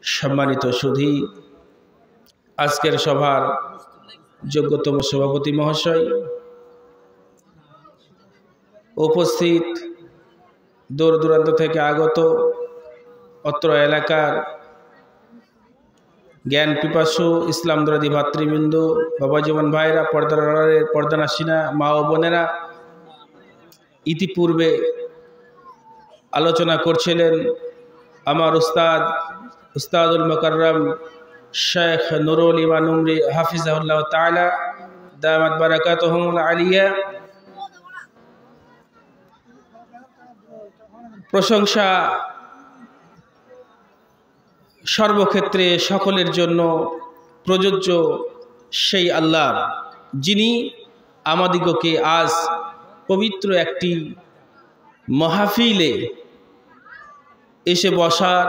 সম্মানিত সুধী, আজকের সভার যোগ্যতম সভাপতি মহাশয়, উপস্থিত দূর দূরান্ত থেকে আগত অত্র এলাকার জ্ঞান পিপাসু ইসলাম দরদি ভাতৃবৃন্দ, বাবা জীবন ভাইরা, পর্দানাসীনা মা ও বোনেরা, ইতিপূর্বে আলোচনা করছিলেন আমার উস্তাদুল মুকাররম শেখ নুরুল ইমান উমরি হাফিজাহুল্লাহ তাআলা দামাত বারাকাতুহুল আলিয়া। প্রশংসা সর্বক্ষেত্রে সকলের জন্য প্রযোজ্য সেই আল্লাহর, যিনি আমাদিগকে আজ পবিত্র একটি মাহফিলে এসে বসার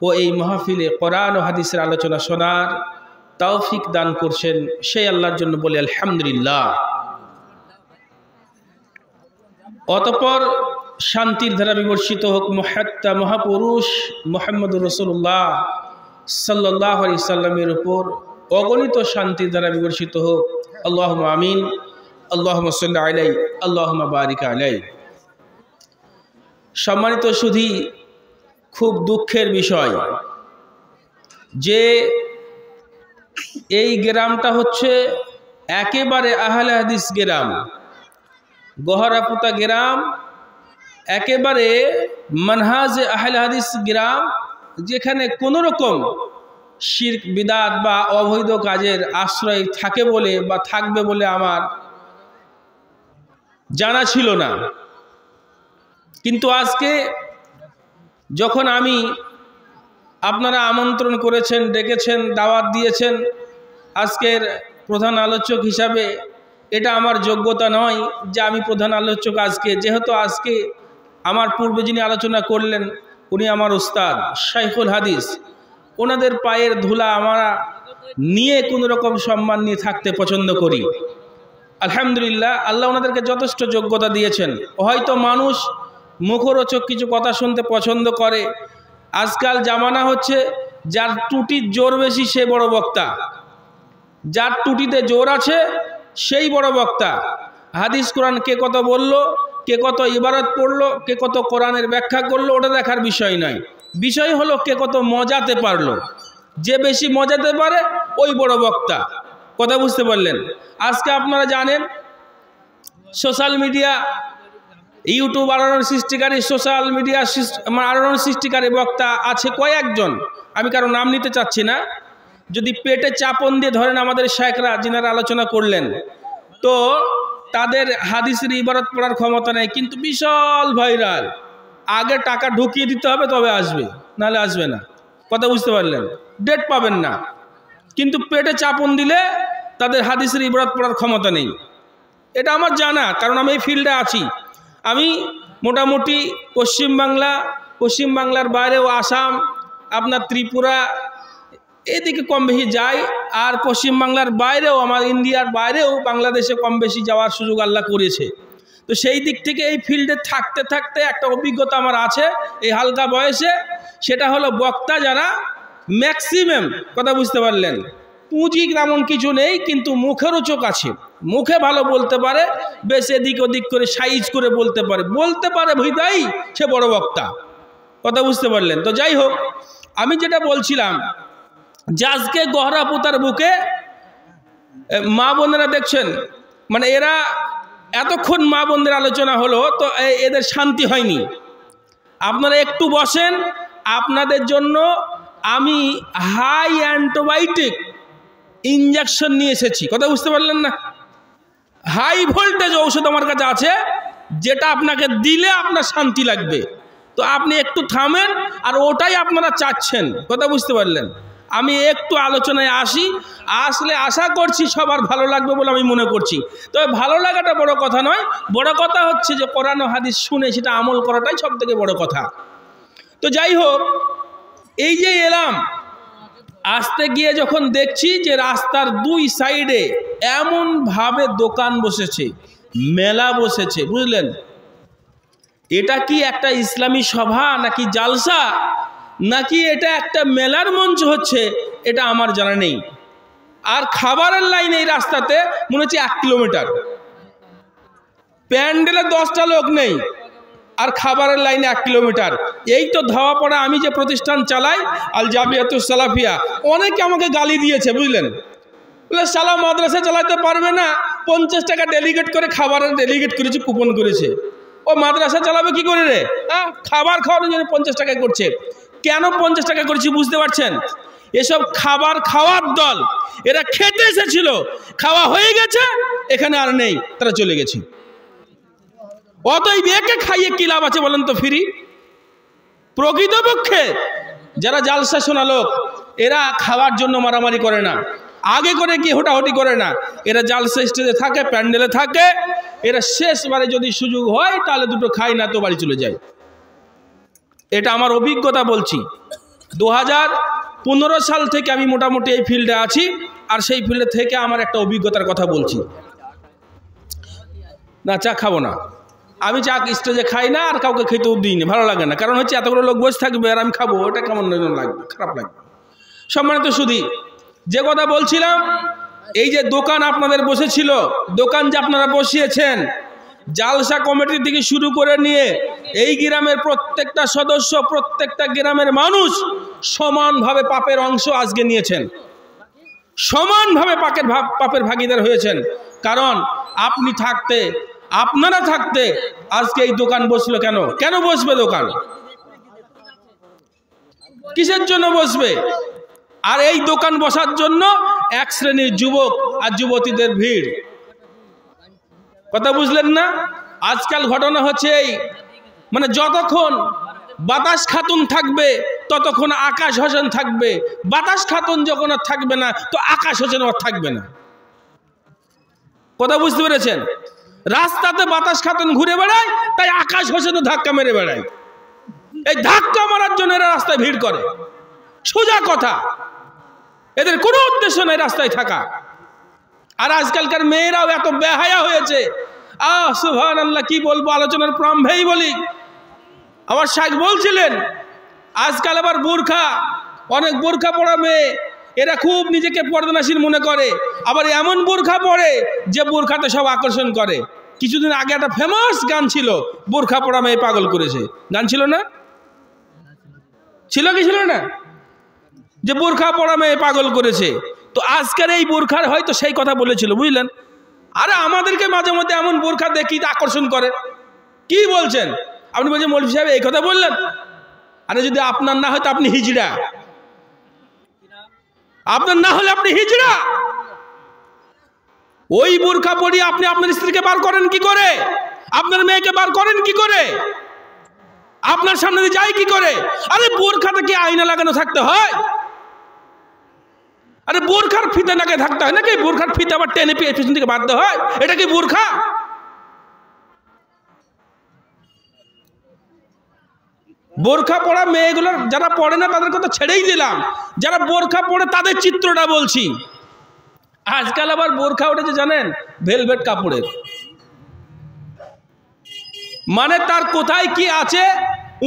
ও এই মাহফিলে কোরআন ও হাদিসের আলোচনা শোনার তৌফিক দান করছেন। সেই আল্লাহর জন্য বলি আলহামদুলিল্লাহ। অতঃপর শান্তির ধারা বিবর্ষিত হোক মুহাত্তা মহাপুরুষ মুহাম্মদুর রাসূলুল্লাহ সাল্লাল্লাহু আলাইহি সাল্লামের উপর অগণিত শান্তির ধারা বিবর্ষিত হোক। আল্লাহুম্মা আমিন, আল্লাহুম্মা সাল্লি আলাইহি, আল্লাহুম্মা বারিক আলাইহি। সম্মানিত সুধী, খুব দুঃখের বিষয় যে এই গ্রামটা হচ্ছে একেবারে আহলে হাদিস গ্রাম, গহরাপুতা গ্রাম, একেবারে মানহাজে আহলে হাদিস গ্রাম, যেখানে কোনো রকম শিরক বিদআত বা অবৈধ কাজের আশ্রয় থাকে বলে বা থাকবে বলে আমার জানা ছিল না। কিন্তু আজকে যখন আপনারা আমন্ত্রণ করেছেন, ডেকেছেন, দাওয়াত দিয়েছেন আজকের প্রধান আলোচক হিসাবে, এটা আমার যোগ্যতা নয় যে আমি প্রধান আলোচক আজকে, যেহেতু আজকে আমার পূর্বে যিনি আলোচনা করলেন উনি আমার উস্তাদ শাইখুল হাদিস, ওনাদের পায়ের ধুলা আমরা নিয়ে কোনো রকম সম্মান নিয়ে থাকতে পছন্দ করি। আলহামদুলিল্লাহ, আল্লাহ ওনাদেরকে যথেষ্ট যোগ্যতা দিয়েছেন। হয়তো মানুষ মুখরোচক কিছু কথা শুনতে পছন্দ করে। আজকাল জামানা হচ্ছে যার টুটির জোর বেশি সে বড় বক্তা, যার টুটিতে জোর আছে সেই বড় বক্তা। হাদিস কোরআন কে কত বলল, কে কত ইবারত পড়লো, কে কত কোরআনের ব্যাখ্যা করলো, ওটা দেখার বিষয় নয়। বিষয় হলো কে কত মজাতে পারলো। যে বেশি মজাতে পারে ওই বড় বক্তা। কথা বুঝতে পারলেন? আজকে আপনারা জানেন সোশ্যাল মিডিয়া, ইউটিউব আলোড়ন সৃষ্টিকারী, সোশ্যাল মিডিয়া আলোড়ন সৃষ্টিকারী বক্তা আছে কয়েকজন, আমি কারো নাম নিতে চাচ্ছি না। যদি পেটে চাপন দিয়ে ধরেন আমাদের শায়েখরা যিনারা আলোচনা করলেন, তো তাদের হাদিসের ইবারত পড়ার ক্ষমতা নেই, কিন্তু বিশাল ভাইরাল। আগে টাকা ঢুকিয়ে দিতে হবে তবে আসবে, নাহলে আসবে না। কথা বুঝতে পারলেন? ডেট পাবেন না। কিন্তু পেটে চাপন দিলে তাদের হাদিসের ইবারত পড়ার ক্ষমতা নেই। এটা আমার জানা, কারণ আমি এই ফিল্ডে আছি। আমি মোটামুটি পশ্চিমবাংলার বাইরেও আসাম, আপনার ত্রিপুরা, এদিকে কম বেশি যাই। আর পশ্চিমবাংলার বাইরেও, আমার ইন্ডিয়ার বাইরেও বাংলাদেশে কম বেশি যাওয়ার সুযোগ আল্লাহ করেছে। তো সেই দিক থেকে এই ফিল্ডে থাকতে থাকতে একটা অভিজ্ঞতা আমার আছে এই হালকা বয়সে। সেটা হলো বক্তা যারা ম্যাক্সিমাম, কথা বুঝতে পারলেন, পুঁজি তেমন কিছু নেই, কিন্তু মুখেরও চোখ আছে, মুখে ভালো বলতে পারে, বেশ এদিক ওদিক করে সাইজ করে বলতে পারে ভুইদাই সে বড় বক্তা। কথা বুঝতে পারলেন? তো যাই হোক, আমি যেটা বলছিলাম যে আজকে গহরাপুতার বুকে মা বোনেরা দেখছেন, মানে এরা এতক্ষণ মা বোনদের আলোচনা হলো, তো এদের শান্তি হয়নি। আপনারা একটু বসেন, আপনাদের জন্য আমি হাই অ্যান্টিবায়োটিক ইঞ্জেকশন নিয়ে এসেছি। কথা বুঝতে পারলেন না? হাই ভোল্টেজ ঔষধ আমার কাছে আছে, যেটা আপনাকে দিলে আপনার শান্তি লাগবে। তো আপনি একটু থামেন, আর ওটাই আপনারা চাচ্ছেন। কথা বুঝতে পারলেন? আমি একটু আলোচনায় আসলে আশা করছি সবার ভালো লাগবে বলে আমি মনে করছি। তবে ভালো লাগাটা বড় কথা নয়, বড় কথা হচ্ছে যে কোরআন ও হাদিস শুনে সেটা আমল করাটাই সব থেকে বড় কথা। তো যাই হোক, এই যে এলাম, আসতে গিয়ে যখন দেখছি যে রাস্তার দুই সাইডে এমনভাবে দোকান বসেছে, মেলা বসেছে, বুঝলেন? এটা কি একটা ইসলামী সভা নাকি জালসা নাকি এটা একটা মেলার মঞ্চ হচ্ছে এটা আমার জানা নেই। আর খাবারের লাইন এই রাস্তাতে মনে হচ্ছে 1 কিলোমিটার, প্যান্ডেলে 10টা লোক নেই আর খাবারের লাইনে 1 কিলোমিটার। এই তো ধাওয়া পড়া। আমি যে প্রতিষ্ঠান চালাই আল জামিয়াতুস সালাফিয়া, অনেকে আমাকে গালি দিয়েছে, বুঝলেন, বলে সালা মাদ্রাসা চালাতে পারবে না, 50 টাকা ডেলিগেট করে খাবারের ডেলিগেট করেছে, কুপন করেছে। ও মাদ্রাসা চালাবে কি করে রে? খাবার খাওয়ানোর জন্য 50 টাকা করছে। কেন 50 টাকা করছি বুঝতে পারছেন? এসব খাবার খাওয়ার দল, এরা খেতে এসেছিল, খাওয়া হয়ে গেছে, এখানে আর নেই, তারা চলে গেছে। অতএব একে খাইয়ে কি লাভ আছে বলেন তো ফ্রি? প্রকৃতপক্ষে যারা জালসা শোনা লোক, এরা খাওয়ার জন্য মারামারি করে না, আগে করে কি হোটাহটি করে না। এরা জালসা স্টেজে থাকে, প্যান্ডেলে থাকে, এরা শেষবারে যদি সুযোগ হয় তাহলে দুটো খায়, না তো বাড়ি চলে যায়। এটা আমার অভিজ্ঞতা বলছি। 2015 সাল থেকে আমি মোটামুটি এই ফিল্ডে আছি, আর সেই ফিল্ডে থেকে আমার একটা অভিজ্ঞতার কথা বলছি। না, চা খাবো না, আমি চা স্টেজে খাই না, আর কাউকে খেতেও দিই না, ভালো লাগে না। কারণ হচ্ছে এতগুলো লোক বসে থাকবে আর আমি খাবো, ওটা কেমন লাগবে, খারাপ লাগবে। সম্মানিত সুধী, যে কথা বলছিলাম, এই যে দোকান আপনাদের বসেছিল, দোকান যে আপনারা বসিয়েছেন, জালসা কমিটি থেকে শুরু করে নিয়ে এই গ্রামের প্রত্যেকটা সদস্য, প্রত্যেকটা গ্রামের মানুষ সমানভাবে পাপের অংশ আজকে নিয়েছেন, সমানভাবে পাপের ভাগীদার হয়েছেন। কারণ আপনি থাকতে, আপনারা থাকতে আজকে এই দোকান বসলো। কেন কেন বসবে দোকান? কিসের জন্য বসবে? আর এই দোকান বসার জন্য এক শ্রেণীর যুবক আর যুবতীদের ভিড়। কথা বুঝলেন না? আজকাল ঘটনা হচ্ছে এই, মানে যতক্ষণ বাতাস খাতুন থাকবে ততক্ষণ আকাশ হোসেন থাকবে, বাতাস খাতুন যখন আর থাকবে না তো আকাশ হোসেন আর থাকবে না। কথা বুঝতে পেরেছেন? রাস্তাতে বাতাস খাতুন ঘুরে বেড়ায়, তাই আকাশ হোসেনও ধাক্কা মেরে বেড়ায়। এই ধাক্কা মারার জন্য এরা রাস্তায় ভিড় করে। সোজা কথা, এদের কোনো উদ্দেশ্য নাই রাস্তায় থাকা। আর আজকালকার মেয়েরাও এত বেহায়া হয়েছে, সুবহানাল্লাহ, কি বলবো, আলোচনার প্রারম্ভেই বলি। আমার শাইখ বলছিলেন আজকাল আবার বোরখা, অনেক বোরখা পরা মেয়ে, এরা খুব নিজেকে পর্দানাশীল মনে করে, আবার এমন বোরখা পরে যে বোরখাতে সব আকর্ষণ করে। কিছুদিন আগে একটা ফেমাস গান ছিল, বোরখা পরা মেয়ে পাগল করেছে, গান ছিল না? ছিল কি ছিল না? যে বোরখা পরা মেয়ে পাগল করেছে। তো আজকের এই বোরখার হয়তো সেই কথা বলেছিল, বুঝলেন? আরে আমাদেরকে মাঝে মধ্যে এমন বোরখা দেখি আকর্ষণ করে। কি বলছেন আপনি? বলছেন মৌলভী সাহেব এই কথা বললেন? আরে যদি আপনার না হয় তো আপনি হিজড়া, আপনার না হলে আপনি হিজড়া। ওই বোরখা পরিয়ে আপনি আপনার স্ত্রীকে বার করেন কি করে? আপনার মেয়েকে বার করেন কি করে? আপনার সামনে দিয়ে যায় কি করে? আরে বোরখাতে কি আয়না লাগানো থাকতে হয়? আরে বোরখার ফিতে নাকে থাকতে হয় নাকি? বোরখার ফিতে আবার টেনে পেছন থেকে বাঁধতে হয়? এটা কি বোরখা? বোরখা পরা মেয়েগুলোর যারা পড়ে না তাদের কথা ছেড়েই দিলাম, যারা বোরখা পরে তাদের চিত্রটা বলছি। আজকাল আবার বোরখা উঠেছে জানেন, ভেলভেট কাপড়ের। মানে তার কোথায় কি আছে,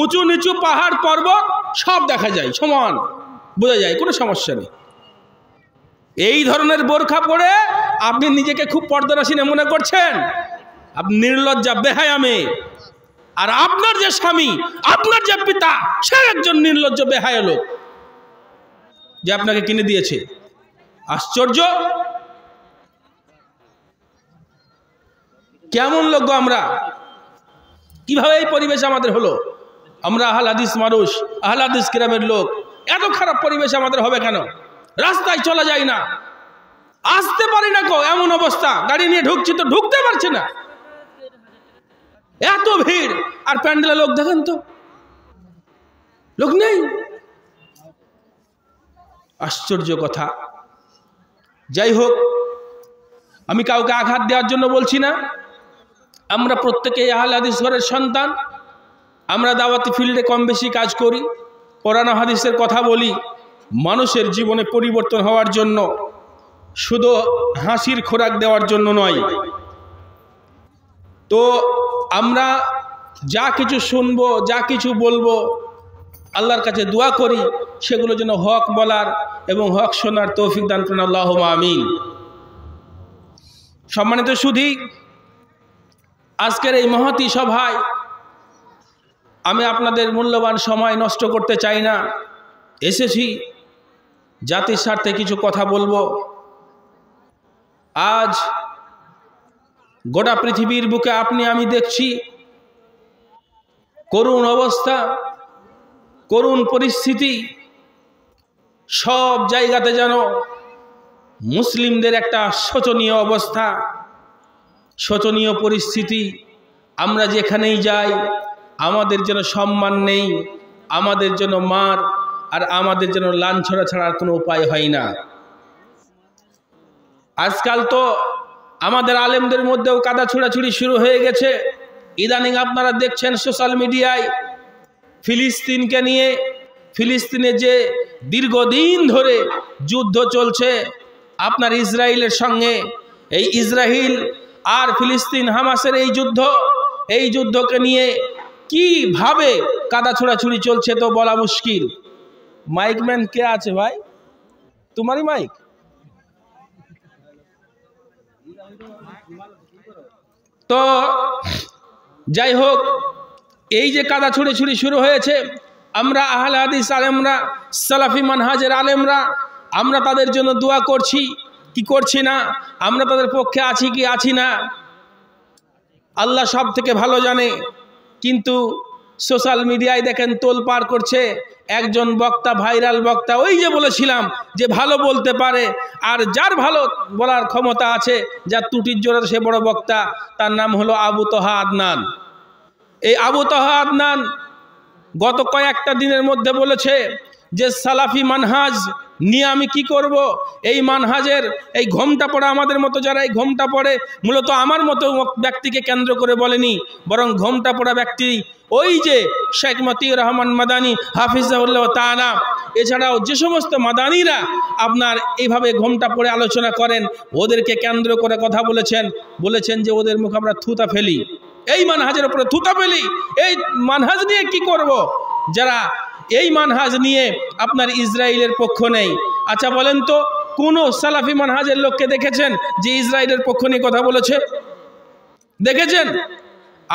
উঁচু নিচু পাহাড় পর্বত সব দেখা যায়, সমান বোঝা যায়, কোনো সমস্যা নেই। এই ধরনের বোরখা পরে আপনি নিজেকে খুব পর্দানাশীল মনে করছেন? আপনি নির্লজ্জা, বেহায়া মেয়ে। আর আপনার যে স্বামী, আপনার যে পিতা, সে একজন নির্লজ্জ বেহায়া লোক যে আপনাকে কিনে দিয়েছে। আশ্চর্য! কেমন লোক গো আমরা! কিভাবে এই পরিবেশ আমাদের হলো? আমরা আহলে হাদিস মানুষ, আহলে হাদিস কিরামের লোক, এত খারাপ পরিবেশ আমাদের হবে কেন? রাস্তায় চলা যায় না, আসতে পারি না, এমন অবস্থা, গাড়ি নিয়ে ঢুকছি তো ঢুকতে পারছি না, এত ভিড়। আর প্যান্ডেলে লোক দেখেন তো, লোক নেই। আশ্চর্য কথা। যাই হোক, আমি কাউকে আঘাত দেওয়ার জন্য বলছি না। আমরা প্রত্যেকেই আহলে হাদিস ঘরের সন্তান। আমরা দাওয়াতি ফিল্ডে কম বেশি কাজ করি, কোরআন হাদিসের কথা বলি, মানুষের জীবনে পরিবর্তন হওয়ার জন্য, শুধু হাসির খোরাক দেওয়ার জন্য নয়। তো আমরা যা কিছু শুনবো, যা কিছু বলবো, আল্লাহর কাছে দোয়া করি সেগুলো যেন হক বলার এবং হক শোনার তৌফিক দান করেন, আল্লাহুম্মা আমিন। সম্মানিত সুধী, আজকের এই মহতী সভায় আমি আপনাদের মূল্যবান সময় নষ্ট করতে চাই না। এসেছি জাতির স্বার্থে কিছু কথা বলবো। আজ গোটা পৃথিবীর বুকে আপনি আমি দেখছি করুণ অবস্থা, করুণ পরিস্থিতি। সব জায়গাতে যেন মুসলিমদের একটা শোচনীয় অবস্থা, শোচনীয় পরিস্থিতি। আমরা যেখানেই যাই আমাদের যেন সম্মান নেই, আমাদের যেন মার আর আমাদের যেন লাঞ্ছনা ছাড়ার কোনো উপায় হয় না। আজকাল তো আমাদের আলেমদের মধ্যেও কাদা ছোড়াছুড়ি শুরু হয়ে গেছে। ইদানিং আপনারা দেখছেন সোশ্যাল মিডিয়ায় ফিলিস্তিনকে নিয়ে, ফিলিস্তিনে যে দীর্ঘদিন ধরে যুদ্ধ চলছে আপনার ইসরায়েলের সঙ্গে, এই ইসরায়েল আর ফিলিস্তিন হামাসের এই যুদ্ধকে নিয়ে কিভাবে কাদা ছোড়াছুড়ি চলছে তো বলা মুশকিল। মাইকম্যান কে আছে ভাই? তোমারই মাইক? তো যাই হোক, এই যে কাদা ছুড়ি শুরু হয়েছে, আমরা আহলে হাদিস আলেমরা, সালাফি মানহাজের আলেমরা, আমরা তাদের জন্য দোয়া করছি কি করছি না, আমরা তাদের পক্ষে আছি কি আছি না, আল্লাহ সব থেকে ভালো জানে। কিন্তু সোশ্যাল মিডিয়ায় দেখেন তোলপাড় করছে একজন বক্তা, ভাইরাল বক্তা, ওই যে বলেছিলাম যে ভালো বলতে পারে, আর যার ভালো বলার ক্ষমতা আছে, যার ত্রুটির জোরে সে বড় বক্তা, তার নাম হলো আবু তহা আদনান। এই আবু তহা আদনান গত কয়েকটা দিনের মধ্যে বলেছে যে সালাফি মানহাজ নিয়ে আমি কি করব। এই মানহাজের এই ঘোমটা পড়া, আমাদের মতো যারা এই ঘোমটা পড়ে, মূলত আমার মতো ব্যক্তিকে কেন্দ্র করে বলেনি, বরং ঘোমটা পড়া ব্যক্তি ওই যে শেখ মতিউর রহমান মাদানী হাফিজাহুল্লাহ তাআলা, এছাড়াও যে সমস্ত মাদানীরা আপনার এইভাবে ঘোমটা পড়ে আলোচনা করেন, ওদেরকে কেন্দ্র করে কথা বলেছেন যে ওদের মুখে আমরা থুতা ফেলি, এই মানহাজের উপরে থুতা ফেলি। এই মানহাজ নিয়ে কি করব? যারা এই মানহাজ নিয়ে আপনার ইসরায়েলের পক্ষ নেই। আচ্ছা বলেন তো, কোন সালাফি মানহাজের লোককে দেখেছেন যে ইসরায়েলের পক্ষ নিয়ে কথা বলেছে? দেখেছেন?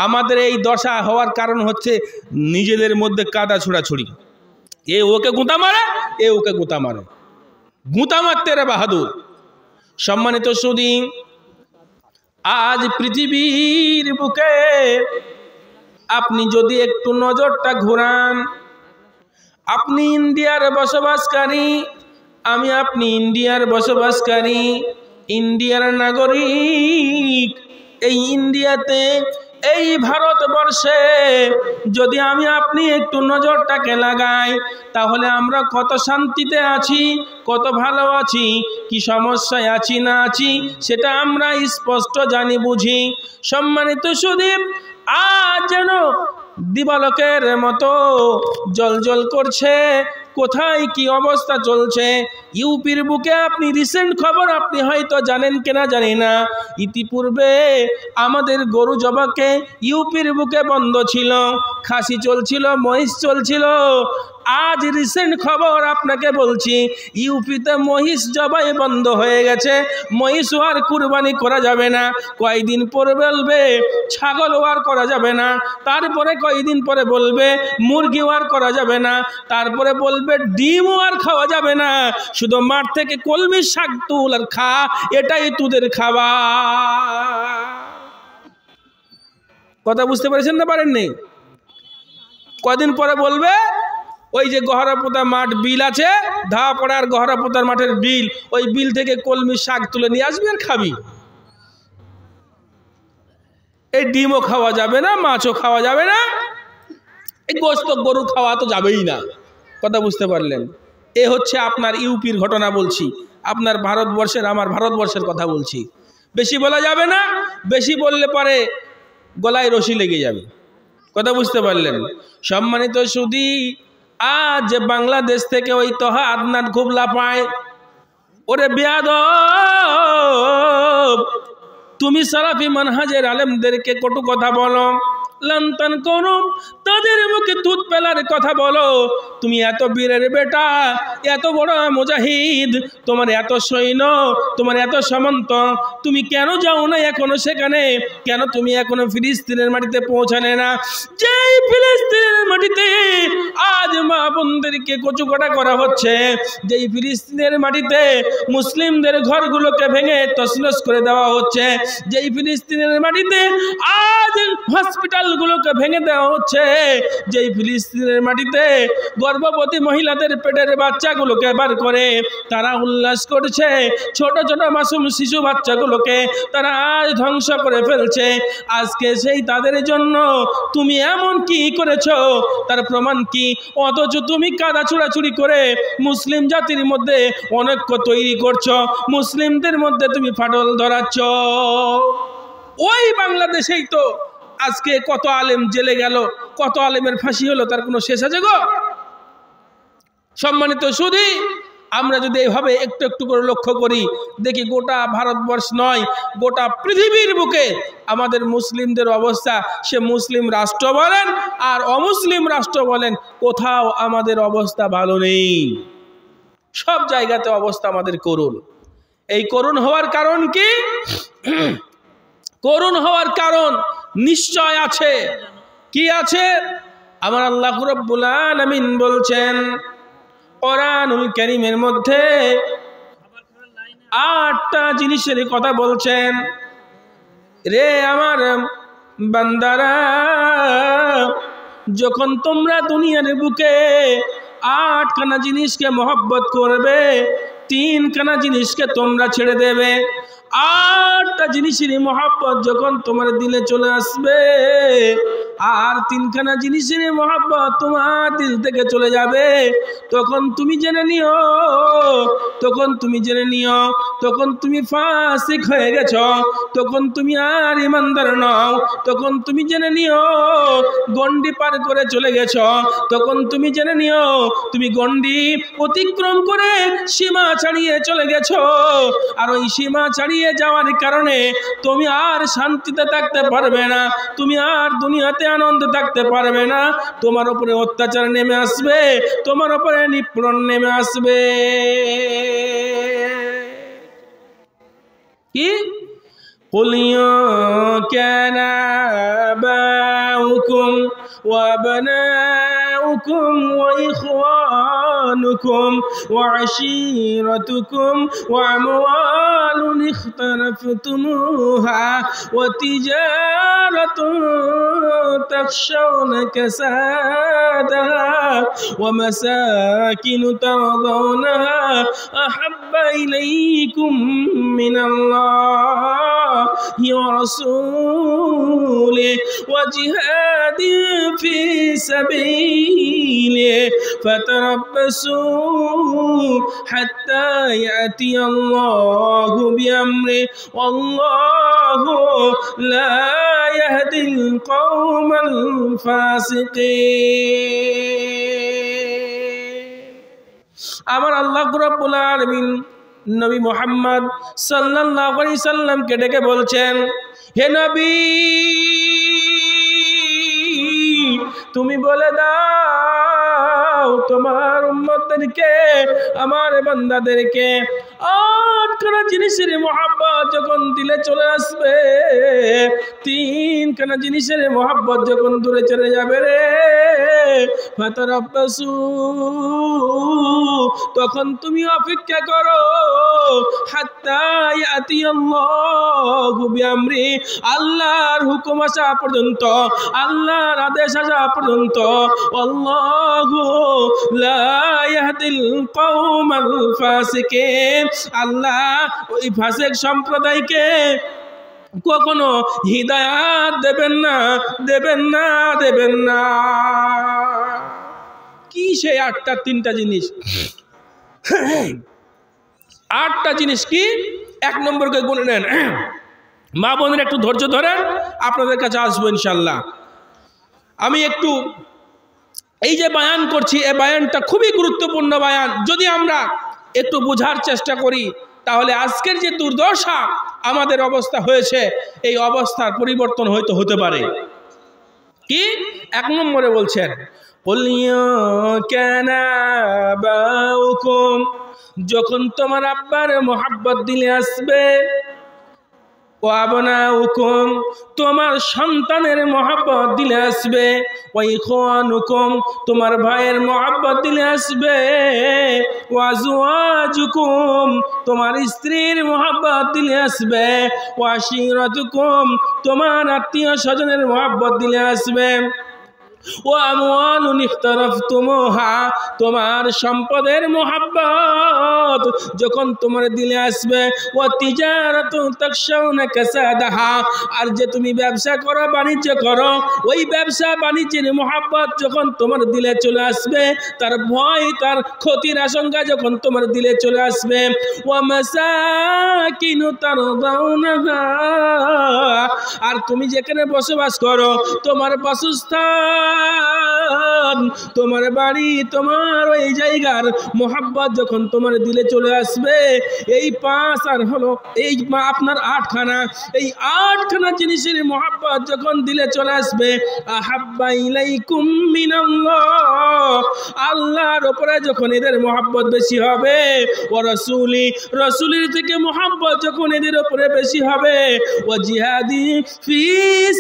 আমাদের এই দশা হওয়ার কারণ হচ্ছে নিজেদের মধ্যে কাদা ছোড়াছুড়ি। এ ওকে গুঁতা মারে, এ ওকে গুঁতা মারে, গুঁতা মারতে রে বাহাদুর। সম্মানিত সুধী, আজ পৃথিবীর বুকে আপনি যদি একটু নজরটা ঘোরান, আপনি ইন্ডিয়ার বসবাসকারী, আপনি ইন্ডিয়ার বসবাসকারী, ইন্ডিয়ার নাগরিক। এই ইন্ডিয়াতে, এই ভারতবর্ষে যদি আপনি একটু নজরটাকে লাগাই, তাহলে আমরা কত শান্তিতে আছি, কত ভালো আছি, কি সমস্যায় আছি না আছি, সেটা আমরা স্পষ্ট জানি বুঝি। সম্মানিত সুধী, আজ যেন দিবালোকের মতো জল করছে, কোথায় কি অবস্থা চলছে। ইউপির বুকে আপনি রিসেন্ট খবর আপনি হয়তো জানেন কিনা জানি না, ইতিপূর্বে আমাদের গরু জবাকে ইউপির বুকে বন্ধ ছিল, খাসি চলছিল, মহিষ চলছিল। আজ রিসেন্ট খবর আপনাকে বলছি, ইউপিতে মহিষ জবাই বন্ধ হয়ে গেছে, মহিষ আর কুরবানি করা যাবে না। কয়েকদিন পরে বলবে ছাগল আর করা যাবে না, তারপরে কয়েকদিন পরে বলবে মুরগি আর করা যাবে না, তারপরে বলবে ডিম আর খাওয়া যাবে না, শুধু মাঠ থেকে কলমি শাক তুল আর খা, এটাই তোদের খাবার। কথা বুঝতে পেরেছেন না পারেননি? কদিন পরে বলবে ওই যে গহরাপোতা মাঠ বিল আছে, ধাপাড়ার গহরাপোতার মাঠের বিল, ওই বিল থেকে কলমি শাক তুলে নিয়ে আসবি আর খাবি। এই ডিমও খাওয়া যাবে না, মাছও খাওয়া যাবে না, এই গোস্ত গরু খাওয়া তো যাবেই না। কথা বুঝতে পারলেন? এ হচ্ছে আপনার ইউপির ঘটনা বলছি, আপনার ভারতবর্ষের, আমার ভারতবর্ষের কথা বলছি। বেশি বলা যাবে না, বেশি বললে পরে গলায় রশি লেগে যাবে। কথা বুঝতে পারলেন? সম্মানিত সুধী, আজ বাংলাদেশ থেকে ওই তহা আদনান খুব লাফায়, ওরে বেয়াদব, তুমি সালাফি মানহাজের আলেমদেরকে কটু কথা বলো, লান্তান করো, তাদের মুখে দুধ পেলার কথা বলো। তুমি এত বীরের বেটা, এত বড় মুজাহিদ, তোমার এত সৈন্য, তোমার এত সামন্ত, তুমি কেন যাও না এখনো সেখানে? কেন তুমি এখনো ফিলিস্তিনের মাটিতে পৌঁছালে না? যেই ফিলিস্তিনের মাটিতে আজ মা বোনদেরকে কচুকাটা করা হচ্ছে, যেই ফিলিস্তিনের মাটিতে মুসলিমদের ঘরগুলোকে ভেঙে তছনছ করে দেওয়া হচ্ছে, যেই ফিলিস্তিনের মাটিতে আজ হসপিটালগুলোকে ভেঙে দেওয়া হচ্ছে, যেই ফিলিস্তিনের মাটিতে গর্ভবতী মহিলাদের পেটের বাচ্চাগুলোকে বার করে তারা উল্লাস করছে, ছোট ছোট মাসুম শিশু বাচ্চাগুলোকে তারা আজ ধ্বংস করে ফেলছে। আজকে সেই তাদের জন্য তুমি এমন কি করেছো, তার প্রমাণ কি? অথচ তুমি কাদা চুরাচুরি করে মুসলিম জাতির মধ্যে অনৈক্য তৈরি করছো, মুসলিমদের মধ্যে তুমি ফাটল ধরাচ্ছ। ওই বাংলাদেশেই তো আজকে কত আলেম জেলে গেল, কত আলেমের ফাঁসি হলো, তার কোনো শেষ আছে গো? সম্মানিত সুধী, আমরা যদি এইভাবে একটু একটু করে লক্ষ্য করি, দেখি গোটা ভারতবর্ষ নয়, গোটা পৃথিবীর বুকে আমাদের মুসলিমদের অবস্থা, সে মুসলিম রাষ্ট্র বলেন আর অমুসলিম রাষ্ট্র বলেন, কোথাও আমাদের অবস্থা ভালো নেই। সব জায়গাতে অবস্থা আমাদের করুণ। এই করুণ হওয়ার কারণ কি? করুণ হওয়ার কারণ নিশ্চয় আছে। কি আছে? আমার আল্লাহ রাব্বুল আলামিন বলছেন কোরআনুল কারীমের মধ্যে 8টা জিনিসের কথা বলছেন। রে আমার বান্দারা, যখন তোমরা দুনিয়ার বুকে 8খানা জিনিসকে মহব্বত করবে, 3খানা জিনিসকে তোমরা ছেড়ে দেবে। 8টা জিনিসের মহব্বত যখন তোমার দিলে চলে আসবে, আর 3খানা জিনিসের মহব্বত তোমার দিল থেকে চলে যাবে, তখন তুমি জেনে নিও, তখন তুমি ফাসিক হয়ে গেছো, তখন তুমি আর ইমানদার নও, তখন তুমি জেনে নিও গন্ডি পার করে চলে গেছো, তখন তুমি জেনে নিও তুমি গন্ডি অতিক্রম করে সীমা ছাড়িয়ে চলে গেছো। আর ওই সীমা ছাড়িয়ে যাওয়ার কারণে তুমি আর শান্তিতে থাকতে পারবে না, তুমি আর দুনিয়াতে আনন্দ থাকতে পারবে না, তোমার উপরে অত্যাচার নেমে আসবে, তোমার উপরে নিপীড়ন নেমে আসবে। কি? قل كان آباؤكم وأبناؤكم وإخوانكم وعشيرتكم وأموال اخترفتموها وتجارة تخشون كسادها ومساكن ترضونها أحب إليكم من الله ورسوله وجهاد في سبيله فتربصوا حتى يأتي الله بأمره والله لا يهدي القوم الفاسقين। আমার আল্লাহ রাব্বুল আলামিন নবী মুহাম্মদ সাল্লাল্লাহু আলাইহি সাল্লামকে ডেকে বলছেন, হে নবী, তুমি বলে দাও তোমার উম্মতদেরকে, আমার বান্দাদেরকে, 8খানা জিনিসের মহব্বত যখন দিলে চলে আসবে, 3খানা জিনিসের মহব্বত যখন দূরে চলে যাবে রে, ফাতারাব্বাসু, তখন তুমি অপেক্ষা করো, হাত্তা ইয়াতিয়াল্লাহু বিআমরি, আল্লাহর হুকুম আসা পর্যন্ত, আল্লাহর আদেশ আসা পর্যন্ত। আল্লাহু লা ইয়াহদিল কওমাল ফাসিকিন, আল্লাহ ওই ফাসিক সম্প্রদায়কে কখনো হিদায়াত দেবেন না, দেবেন না, দেবেন না। কি সেই 8টা 3টা জিনিস? 8টা জিনিস কি? 1 নম্বরকে গুনে নেন। মা বোনের একটু ধৈর্য ধরেন, আপনাদের কাছে আসবো ইনশাল্লাহ। আমি একটু এই যে বায়ান করছি, এই বায়ানটা খুবই গুরুত্বপূর্ণ বায়ান। যদি আমরা একটু বোঝার চেষ্টা করি, তাহলে আজকের যে দুর্দশা আমাদের অবস্থা হয়েছে, এই অবস্থার পরিবর্তন হয়তো হতে পারে। কি 1 নম্বরে বলছেন কুল ইয়া কানা বাউকুম, যখন তোমার আব্বার মোহাব্বত দিলে আসবে, ও আবনাউকুম, তোমার সন্তানের মোহাব্বত দিলে আসবে, ও ইখওয়ানুকুম, তোমার ভাইয়ের মোহাব্বত দিলে আসবে, ও আজওয়াজুকুম, তোমার স্ত্রীর মোহাব্বত দিলে আসবে, ও আশিরাতুকুম, তোমার আত্মীয় স্বজনের মোহাব্বত দিলে আসবে, ও আমওয়ালুন ইখতারাফতুমুহা, তোমার সম্পদের মোহাব্বত যখন তোমার দিলে আসবে, ও তিজারাতুন তাখশাউনা কাসাদাহা, আর যে তুমি ব্যবসা করো বাণিজ্য করো, ওই ব্যবসা বাণিজ্যের মোহাব্বত যখন তোমার দিলে চলে আসবে, তার ভয় তার ক্ষতির আশঙ্কা যখন তোমার দিলে চলে আসবে, ও মাসাকিনু তারদাউনাহা, আর তুমি যেখানে বসবাস করো তোমার বাসস্থান, তোমার বাড়ি, তোমার ওই জায়গার মোহাব্বত যখন তোমার দিলে চলে আসবে, এই 5 আর হলো এই আপনার 8খানা, এই 8খানা জিনিসের মোহাব্বত যখন দিলে চলে আসবে, আহাব্বা ইলাইকুম মিনাল্লাহ, আল্লাহর উপরে যখন এদের মোহাব্বত বেশি হবে, ও রাসূলি, রাসূলের থেকে মোহাব্বত যখন এদের উপরে বেশি হবে, ও জিহাদি ফি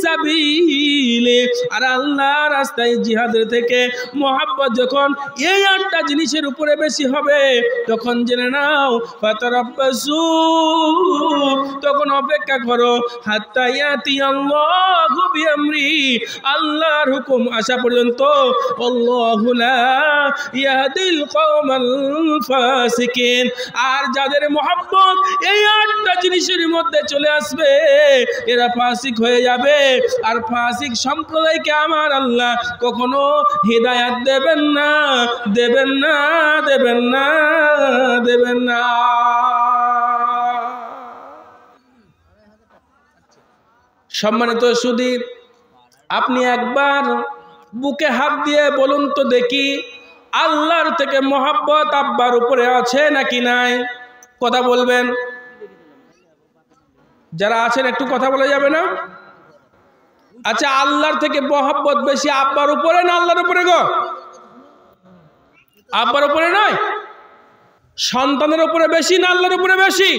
সাবিলি, আর আল্লাহর রাস্তায় জিহাদের থেকে মোহাব্বত যখন এই 8টা জিনিসের উপরে বেশি হবে, তখন জেনে নাও ফাতারাব্বাসু, তখন অপেক্ষা করো, হাত্তা ইয়াতি আল্লাহু বিআমরি, আল্লাহর হুকুম আসা পর্যন্ত, আল্লাহু লা ইয়াহদিল কওমাল ফাসিকিন, আর যাদের মোহাব্বত এই 8টা জিনিসের মধ্যে চলে আসবে এরা ফাসিক হয়ে যাবে, আর ফাসিক সম্প্রদায়কে আমার আল্লাহ কখনো হিদায়াত দেবেন না, দেবেন না, দেবেন না, দেবেন না। সম্মানিত সুধী, আপনি একবার বুকে হাত দিয়ে বলুন তো দেখি, আল্লাহর থেকে মোহাব্বত আব্বার উপরে আছে নাকি নাই? কথা বলবেন, যারা আছেন একটু কথা বলা যাবে না? আচ্ছা, আল্লাহর থেকে মোহাব্বত বেশি আব্বার উপরে না আল্লাহর উপরে গো? আব্বার উপরে নয়, সন্তানের উপরে বেশি না আল্লাহর উপরে বেশি?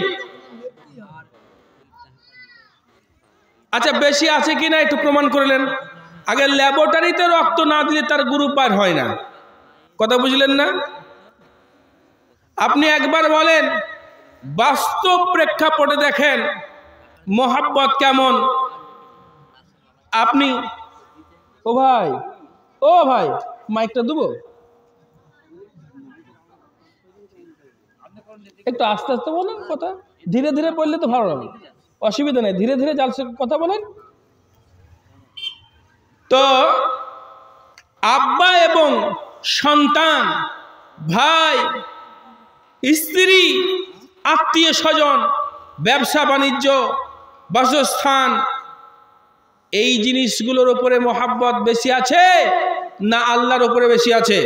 আচ্ছা, বেশি আছে কিনা একটু প্রমাণ করলেন। আগে ল্যাবরেটরিতে রক্ত না দিলে তার গ্রুপ আর হয় না, কথা বুঝলেন না? আপনি একবার বলেন, বাস্তব প্রেক্ষাপটে দেখেন মোহাব্বত কেমন। আপনি ও ভাই মাইকটা দেবো, একটু আস্তে আস্তে বলেন, কথা ধীরে ধীরে বললে তো ভালো লাগে, অসুবিধা নেই, ধীরে ধীরে যার সাথে কথা বলেন। তো আব্বা এবং সন্তান, ভাই, স্ত্রী, আত্মীয় স্বজন, ব্যবসা বাণিজ্য, বাসস্থান, এই জিনিসগুলোর উপরে মোহাব্বত বেশি আছে না আল্লাহর উপরে বেশি আছে?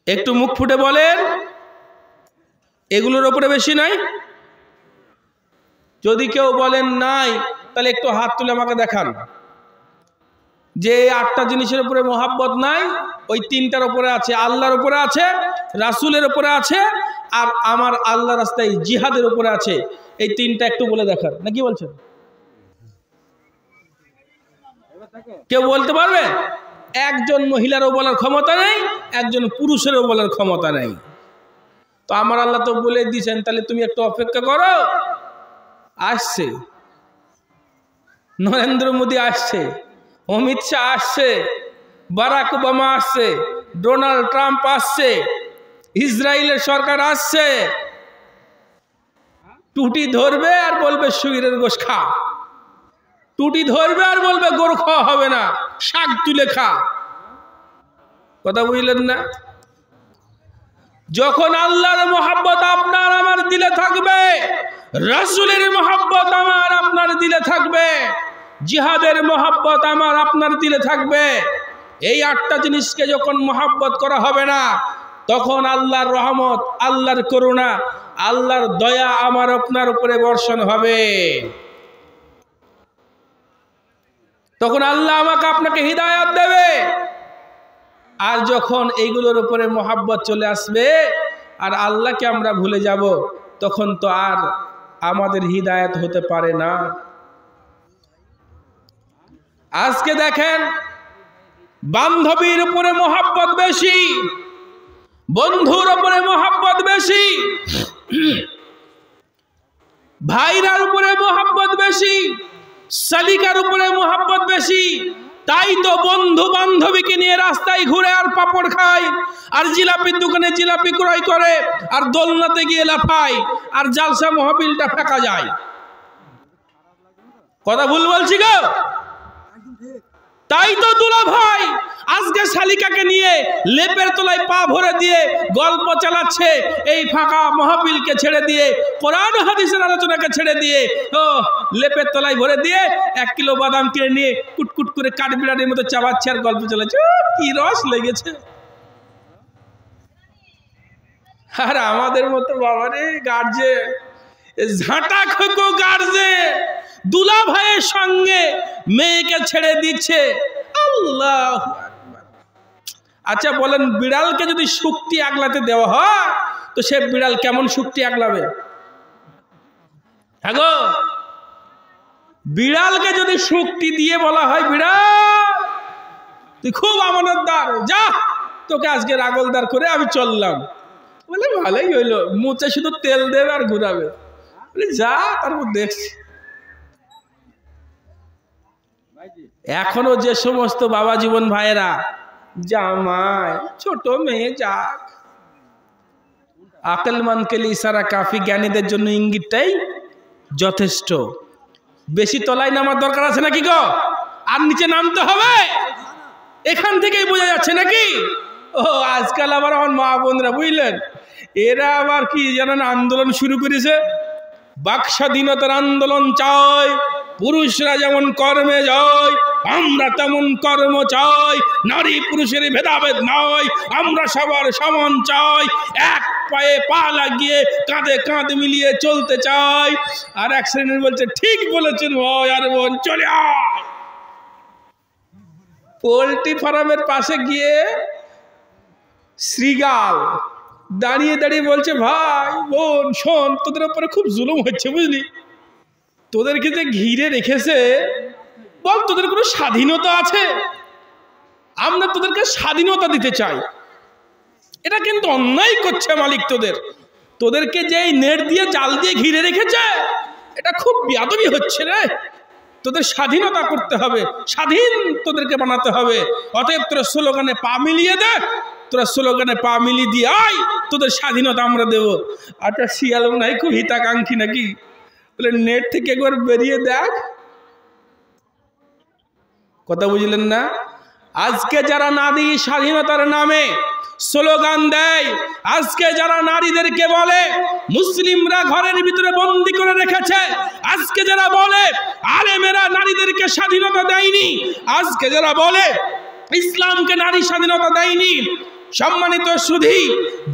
একটু মুখ ফুটে বলেন, এগুলোর উপরে বেশি নাই? যদি কেউ বলেন নাই, তাহলে একটু হাত তুলে আমাকে দেখান যে 8টা জিনিসের উপরে মোহাব্বত নাই, ওই 3টার উপরে আছে, আল্লাহর উপরে আছে, রাসূলের উপরে আছে, আর আমার আল্লাহ রাস্তায় জিহাদের উপরে আছে। এই 3টা একটু বলে দেখান, না কি বলছেন? কেউ বলতে পারবে? একজন মহিলারও বলার ক্ষমতা নেই, একজন পুরুষেরও বলার ক্ষমতা নেই। তো আমার আল্লাহ তো বলে দিয়েছেন, তাহলে তুমি একটু অপেক্ষা করো, আসছে নরেন্দ্র মোদী, আসছে অমিত শাহ, আসছে বারাক ওবামা, আসছে ডোনাল্ড ট্রাম্প, আসছে ইসরায়েলের সরকার আসছে, টুটি ধরবে আর বলবে শুইরের গোশ খা, টুটি ধরবে আর বলবে গরু খাওয়া হবে না, শাক তুলে খা। কথা বুঝলেন না? যখন আল্লাহর মোহাব্বত আপনার আমার দিলে থাকবে, রাসূলের মোহাব্বত আমার আপনার দিলে থাকবে, জিহাদের মোহাব্বত আমার আপনার দিলে থাকবে, এই 8টা জিনিসকে যখন মোহাব্বত করা হবে না, তখন আল্লাহর রহমত, আল্লাহর করুণা, আল্লাহর দয়া আমার আপনার উপরে বর্ষণ হবে। তখন আল্লাহ আমাকে আপনাকে হিদায়াত দেবে। আর যখন এইগুলোর উপরে মোহাব্বত চলে আসবে আর আল্লাহকে আমরা ভুলে যাব, তখন তো আর আমাদের হিদায়াত হতে পারে না। আজকে দেখেন, বান্ধবীর উপরে মোহাব্বত বেশি, বন্ধুর উপরে মোহাব্বত বেশি, ভাইরার উপরে মোহাব্বত বেশি, শালিকার উপরে মোহাব্বত বেশি। তাই তো বন্ধু বান্ধবীকে নিয়ে রাস্তায় ঘুরে আর পাপড় খায়, আর জিলাপির দোকানে জিলাপি ক্রয় করে, আর দোলনাতে গিয়ে লাফায়, আর জালসা মহফিলটা ফাঁকা যায়। কথা ভুল বলছি গো? তাই তো দুলা ভাই আজকে শালিকাকে নিয়ে লেপের তলায় পা ভরে দিয়ে গল্প চালাচ্ছে, এই ফাঁকা মাহফিলকে ছেড়ে দিয়ে, কোরআন হাদিসের আলোচনাকে ছেড়ে দিয়ে, ও লেপের তলায় ভরে দিয়ে 1 কিলো বাদাম কিনে নিয়ে কুটকুট করে কাঠবিড়ালির মতো চাবাচ্ছে আর গল্প চালাচ্ছে। কি রস লেগেছে। আর আমাদের মতো বাবারে গার্জে, ঝাঁটা খোকো গার্জে দুলা ভাইয়ের সঙ্গে মেয়েকে ছেড়ে দিচ্ছে। আল্লাহ। আচ্ছা বলেন, বিড়ালকে যদি শক্তি আগলাতে দেওয়া হয় তো সে বিড়াল কেমন শক্তি আগলাবে? হ্যাঁ গো, বিড়ালকে যদি শক্তি দিয়ে বলা হয়, বিড়াল তুই খুব আমানতদার, যা তোকে আজকে রাগলদার করে আমি চললাম, বলে ভালোই হইলো, মুচে শুধু তেল দেবে আর ঘুরাবে, বলে যা, তারপর দেখছি। এখনো যে সমস্ত বাবা জীবন ভাইয়েরা জামাই ছোট মেয়ে যাক, আকলমান কে লিয়ে ইশারা কাফি, জ্ঞানীদের জন্য ইঙ্গিতটাই যথেষ্ট। বেশি তলায় নামার দরকার আছে নাকি গো? আর নিচে নামতে হবে? এখান থেকেই বোঝা যাচ্ছে নাকি? ও আজকাল আবার আমার মা বোনরা বুঝলেন, এরা আবার কি জানেন আন্দোলন শুরু করেছে, বাক স্বাধীনতার আন্দোলন চাই, পুরুষরা যেমন কর্মে যায় আমরা তেমন কর্ম চাই, নারী পুরুষের ভেদাভেদ নয়, আমরা সবার সমান চাই, এক পায়ে পা লাগিয়ে কাঁধে কাঁধ মিলিয়ে চলতে চাই। আর এক শ্রেণীর বলছে ঠিক বলেছেন ভাই, আর বোন চলে আয়। পোল্ট্রি ফার্মের পাশে গিয়ে শ্রীগাল দাঁড়িয়ে দাঁড়িয়ে বলছে, ভাই বোন শোন, তোদের উপরে খুব জুলুম হচ্ছে বুঝলি, তোদেরকে যে ঘিরে রেখেছে, বল তোদের কোনো স্বাধীনতা আছে? আমরা তোদেরকে স্বাধীনতা দিতে চাই। এটা কিন্তু অন্যায় করছে মালিক, তোদেরকে যে নেট দিয়ে জাল দিয়ে ঘিরে রেখেছে, এটা খুব বেয়াদবি হচ্ছে রে। তোদের স্বাধীনতা করতে হবে, স্বাধীন তোদেরকে বানাতে হবে। অতএব তোরা স্লোগানে পা মিলিয়ে দে, তোরা স্লোগানে পা মিলিয়ে দিয়ে আয়, তোদের স্বাধীনতা আমরা দেবো। আচ্ছা শিয়াল মনে হয় খুব হিতাকাঙ্ক্ষী নাকি, বলে নেট থেকে একবার বেরিয়ে দেখ। কথা বুঝলেন না? আজকে যারা নারী স্বাধীনতার নামে স্লোগান দেয়, আজকে যারা নারীদেরকে বলে মুসলিমরা ঘরের ভিতরে বন্দি করে রেখেছে, আজকে যারা বলে আলেমেরা নারীদেরকে স্বাধীনতা দেয়নি, আজকে যারা বলে ইসলামকে নারী স্বাধীনতা দেয়নি, সম্মানিত সুধী,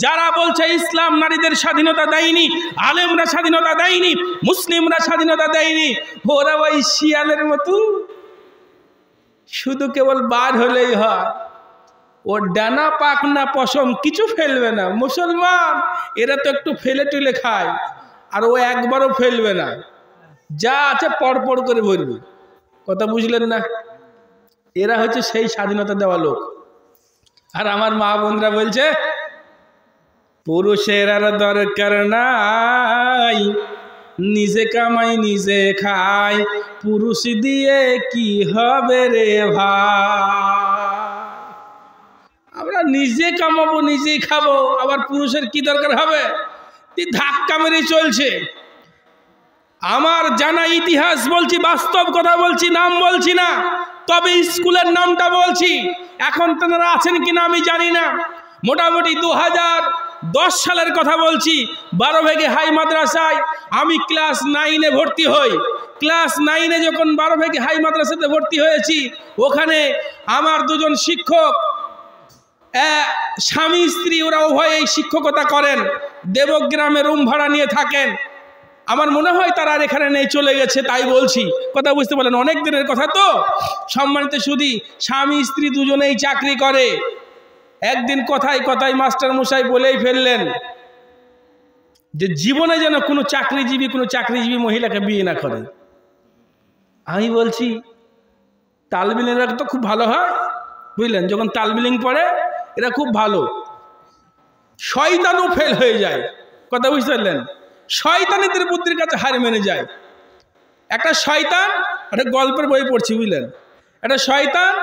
যারা বলছে ইসলাম নারীদের স্বাধীনতা দেয়নি, আলেমরা স্বাধীনতা দেয়নি, মুসলিমরা স্বাধীনতা দেয়নি, ওরা ওই শিয়ালের মতো শুধু কেবল বার হলেই হয়, ও ডানা পাক না পশম কিছু ফেলবে না। মুসলমান এরা তো একটু ফেলে টুলে খায়, আর ও একবারও ফেলবে না, যা আছে পরপর করে ভরবে। কথা বুঝলেন না? এরা হচ্ছে সেই স্বাধীনতা দেওয়া লোক। আর আমার মা বোনরা বলছে পুরুষের আর দরকার নাই, নিজে কামাই নিজে খায়, পুরুষ দিয়ে কি হবে রে ভাই, আমরা নিজে কামাবো নিজেই খাবো, আবার পুরুষের কি দরকার হবে? ধাক্কা মেরে চলছে। আমার জানা ইতিহাস বলছি, বাস্তব কথা বলছি, নাম বলছি না, তবে স্কুলের নামটা বলছি। এখন তেনারা আছেন কিনা আমি জানি না। মোটামুটি 2010 সালের কথা বলছি। 12 ভেগে হাই মাদ্রাসায় আমি ক্লাস 9-এ ভর্তি হই। ক্লাস 9-এ যখন 12 ভেগে হাই মাদ্রাসাতে ভর্তি হয়েছি, ওখানে আমার দুজন শিক্ষক, স্বামী স্ত্রী, ওরা উভয়েই শিক্ষকতা করেন, দেবগ্রামে রুম ভাড়া নিয়ে থাকেন। আমার মনে হয় তারা আর এখানে নেই, চলে গেছে, তাই বলছি। কথা বুঝতে পারলেন? অনেক দিনের কথা তো। সম্মানিত সুধী, স্বামী স্ত্রী দুজনেই চাকরি করে। একদিন কথায় কথায় মাস্টার মশাই বলেই ফেললেন যে জীবনে যেন কোনো চাকরিজীবী মহিলাকে বিয়ে না করে। আমি বলছি তালবিলেরা তো খুব ভালো হয়, বুঝলেন? যখন তালবিলিং পড়ে এরা খুব ভালো, শয়তানও ফেল হয়ে যায়। কথা বুঝতে পারলেন? শয়তানিদের বুদ্ধির কাছে হার মেনে যায়। একটা শয়তান, একটা গল্পের বই পড়ছি, বুঝলেন? একটা শয়তান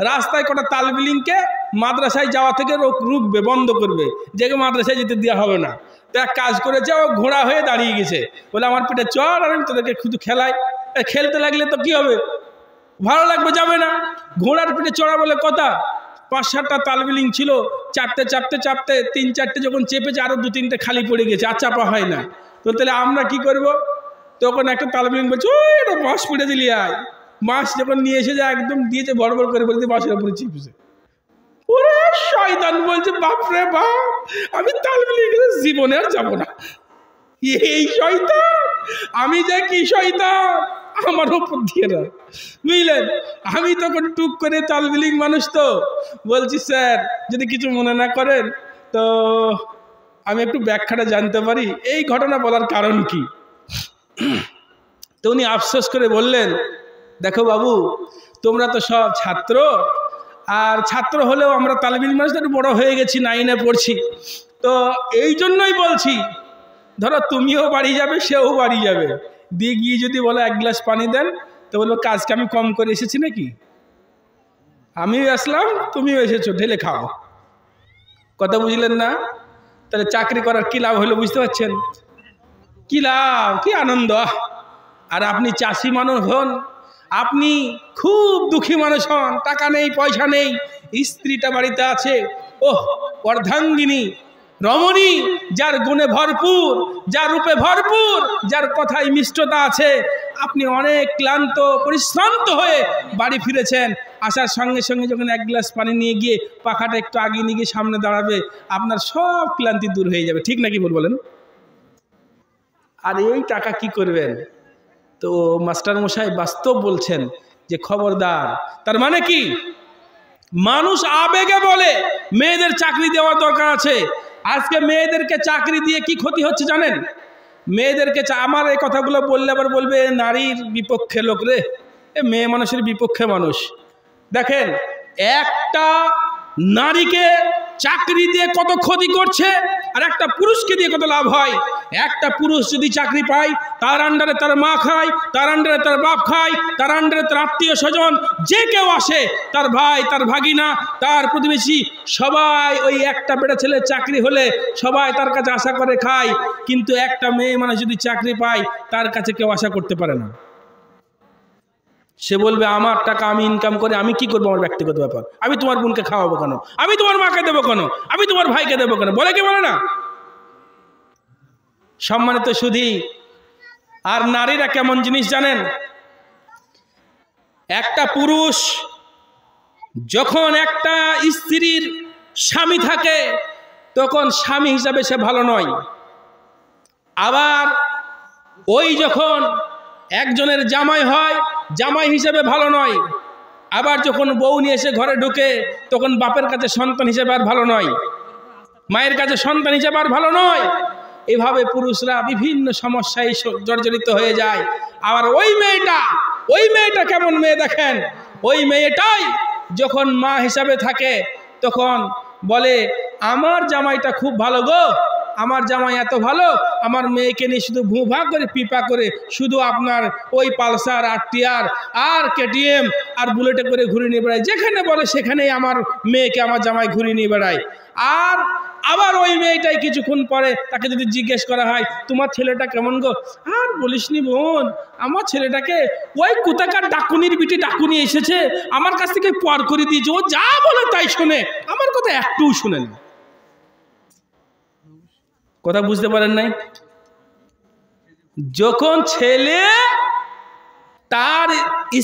রাস্তায় কটা তালবিলিংকে মাদ্রাসায় যাওয়া থেকে রুখবে, বন্ধ করবে, যে মাদ্রাসায় যেতে দেওয়া হবে না। তো এক কাজ করেছে, ও ঘোড়া হয়ে দাঁড়িয়ে গেছে, বলে আমার পিঠে চড়, আর আমি তোদেরকে শুধু খেলাই। খেলতে লাগলে তো কি হবে, ভালো লাগবে, যাবে না। ঘোড়ার পিঠে চড়া বলে কথা। 5-7টা তালবিলিং ছিল, চাপতে 3-4টে যখন চেপেছে, আরো 2-3টে খালি পড়ে গেছে, আর চাপা হয় না। তো তাহলে আমরা কি করব? তখন একটা তালবিলিং বলছে, ওই এটা বাঁশ পিঠে দিলি আয়। মাছ যখন নিয়ে এসে যায়, একদম দিয়েছে, বড় করে বলতে বাঁশের উপরে চিপেছে। ওরে শয়তান বলছে, বাপরে বাপ, আমি তালবিলিং জীবনে আর যাবো না। এই শয়তান, আমি যে কি শয়তান, আমার উপর দিয়ে না, বুঝলেন? আমি তখন টুক করে তালবিলিং মানুষ তো বলছি, স্যার যদি কিছু মনে না করেন তো আমি একটু ব্যাখ্যাটা জানতে পারি, এই ঘটনা বলার কারণ কি? তো উনি আফসোস করে বললেন, দেখো বাবু, তোমরা তো সব ছাত্র, আর ছাত্র হলেও আমরা তালবিলিং মানুষ একটু বড় হয়ে গেছি, 9-এ পড়ছি, তো এই জন্যই বলছি, ধরো তুমিও বাড়ি যাবে, সেও বাড়ি যাবে, দিয়ে গিয়ে যদি বলো 1 গ্লাস পানি দেন, তো বলবো কাজকে আমি কম করে এসেছি নাকি? আমিও আসলাম, তুমিও এসেছো, ঢেলে খাও। কথা বুঝলেন না? তাহলে চাকরি করার কি লাভ হলো, বুঝতে পারছেন? কি লাভ, কি আনন্দ। আর আপনি চাষি মানুষ হন, আপনি খুব দুঃখী মানুষ হন, টাকা নেই, পয়সা নেই, স্ত্রীটা বাড়িতে আছে, ওহ অর্ধাঙ্গিনী রমণী, যার গুণে ভরপুর, যার রূপে ভরপুর, যার কথায় মিষ্টতা আছে। আপনি অনেক ক্লান্ত পরিশ্রান্ত হয়ে বাড়ি ফিরেছেন, আসার সঙ্গে সঙ্গে যখন 1 গ্লাস পানি নিয়ে গিয়ে পাখাটা একটু আগিয়ে নিয়ে গিয়ে সামনে দাঁড়াবে, আপনার সব ক্লান্তি দূর হয়ে যাবে। ঠিক নাকি বলেন? আর এই টাকা কি করবেন? তো মাস্টার মশাই বাস্তব বলছেন যে খবরদার। তার মানে কি, মানুষ আবেগে বলে মেয়েদের চাকরি দেওয়ার দরকার আছে। আজকে মেয়েদেরকে চাকরি দিয়ে কি ক্ষতি হচ্ছে জানেন? মেয়েদেরকে, আমার এই কথাগুলো বললে আবার বলবে নারীর বিপক্ষে লোক রে, এ মেয়ে মানুষের বিপক্ষে মানুষ। দেখেন, একটা নারীকে চাকরি দিয়ে কত ক্ষতি করছে, আর একটা পুরুষকে দিয়ে কত লাভ হয়। একটা পুরুষ যদি চাকরি পায়, তার আন্ডারে তার মা খায়, তার আন্ডারে তার বাপ খায়, তার আন্ডারে তার আত্মীয় স্বজন যে কেউ আসে, তার ভাই, তার ভাগিনা, তার প্রতিবেশী, সবাই ওই একটা বেটা ছেলে চাকরি হলে সবাই তার কাছে আশা করে খায়। কিন্তু একটা মেয়ে মানুষ যদি চাকরি পায়, তার কাছে কেউ আশা করতে পারে না। সে বলবে আমার টাকা আমি ইনকাম করে আমি কি করবো, আমার ব্যক্তিগত ব্যাপার, আমি তোমার বোনকে খাওয়াবো কেন, আমি তোমার মাকে দেবো কেন, আমি তোমার ভাইকে দেবো কেন, বলে কি বলে না? সম্মানিত সুধী, আর নারীরা কেমন জিনিস জানেন? একটা পুরুষ যখন একটা স্ত্রীর স্বামী থাকে, তখন স্বামী হিসাবে সে ভালো নয়। আবার ওই যখন একজনের জামাই হয়, জামাই হিসেবে ভালো নয়। আবার যখন বউ নিয়ে এসে ঘরে ঢুকে, তখন বাপের কাছে সন্তান হিসেবে আর ভালো নয়, মায়ের কাছে সন্তান হিসেবে আর ভালো নয়। এভাবে পুরুষরা বিভিন্ন সমস্যায় জর্জরিত হয়ে যায়। আবার ওই মেয়েটা কেমন মেয়ে দেখেন, ওই মেয়েটাই যখন মা হিসাবে থাকে, তখন বলে আমার জামাইটা খুব ভালো গো, আমার জামাই এত ভালো, আমার মেয়েকে নিয়ে শুধু ভূভা করে পিপা করে শুধু আপনার ওই পালসার আর টিয়ার আর কেটিএম আর বুলেটে করে ঘুরে নিয়ে বেড়ায়, যেখানে বলে সেখানেই আমার মেয়েকে আমার জামাই ঘুরিয়ে নিয়ে বেড়ায়। আর আবার ওই মেয়েটাই কিছুক্ষণ পরে তাকে যদি জিজ্ঞেস করা হয় তোমার ছেলেটা কেমন গো, আর বলিসনি বোন, আমার ছেলেটাকে ওই কোথাকার ডাকুনির বিটি ডাকুনি এসেছে, আমার কাছ থেকে পর করে দিয়েছে, ও যা বলে তাই শোনে, আমার কথা একটুও শোনে না। কথা বুঝতে পারেন নাই? যখন ছেলে তার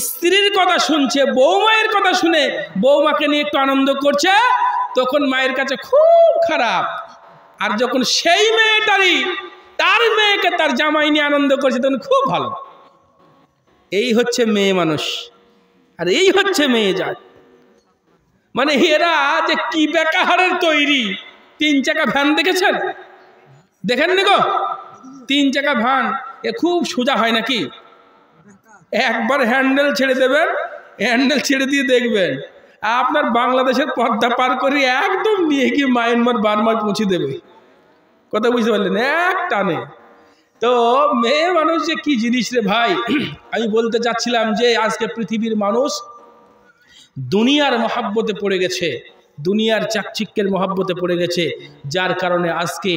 স্ত্রীর কথা শুনছে, বৌমায়ের কথা শুনে বৌমাকে নিয়ে একটু আনন্দ করছে, তখন মায়ের কাছে খুব খারাপ। আর যখন সেই মেয়েটারই তার মেয়েকে তার জামাই নিয়ে আনন্দ করছে, তখন খুব ভালো। এই হচ্ছে মেয়ে মানুষ, আর এই হচ্ছে মেয়ে জাত। মানে এরা যে কি বেকাহারের তৈরি। 3 চাকা ভ্যান দেখেছেন? দেখেননি গো? 3 চাকা ভ্যান এ খুব সোজা হয় নাকি? একবার হ্যান্ডেল ছেড়ে দেবেন, হ্যান্ডেল ছেড়ে দিয়ে দেখবেন আপনার বাংলাদেশের পর্দা পার করে একদম নিয়ে গিয়ে মায়ানমার বার্মায় পৌঁছে দেবে। কথা বুঝতে পারলেন? এক টানে। তো মেয়ে মানুষ যে কি জিনিস রে ভাই। আমি বলতে চাচ্ছিলাম যে আজকে পৃথিবীর মানুষ দুনিয়ার মহাব্বতে পড়ে গেছে, দুনিয়ার চাকচিক্যের মহাব্বতে পড়ে গেছে, যার কারণে আজকে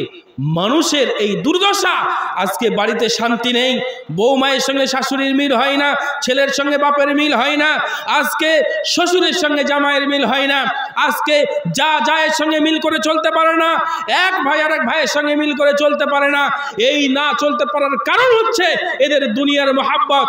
মানুষের এই দুর্দশা। আজকে বাড়িতে শান্তি নেই, বউ মায়ের সঙ্গে শাশুড়ির মিল হয় না, ছেলের সঙ্গে বাপের মিল হয় না, আজকে শ্বশুরের সঙ্গে জামাইয়ের মিল হয় না, আজকে যা জায়ের সঙ্গে মিল করে চলতে পারে না, এক ভাই আর এক ভাইয়ের সঙ্গে মিল করে চলতে পারে না। এই না চলতে পারার কারণ হচ্ছে এদের দুনিয়ার মহাব্বত,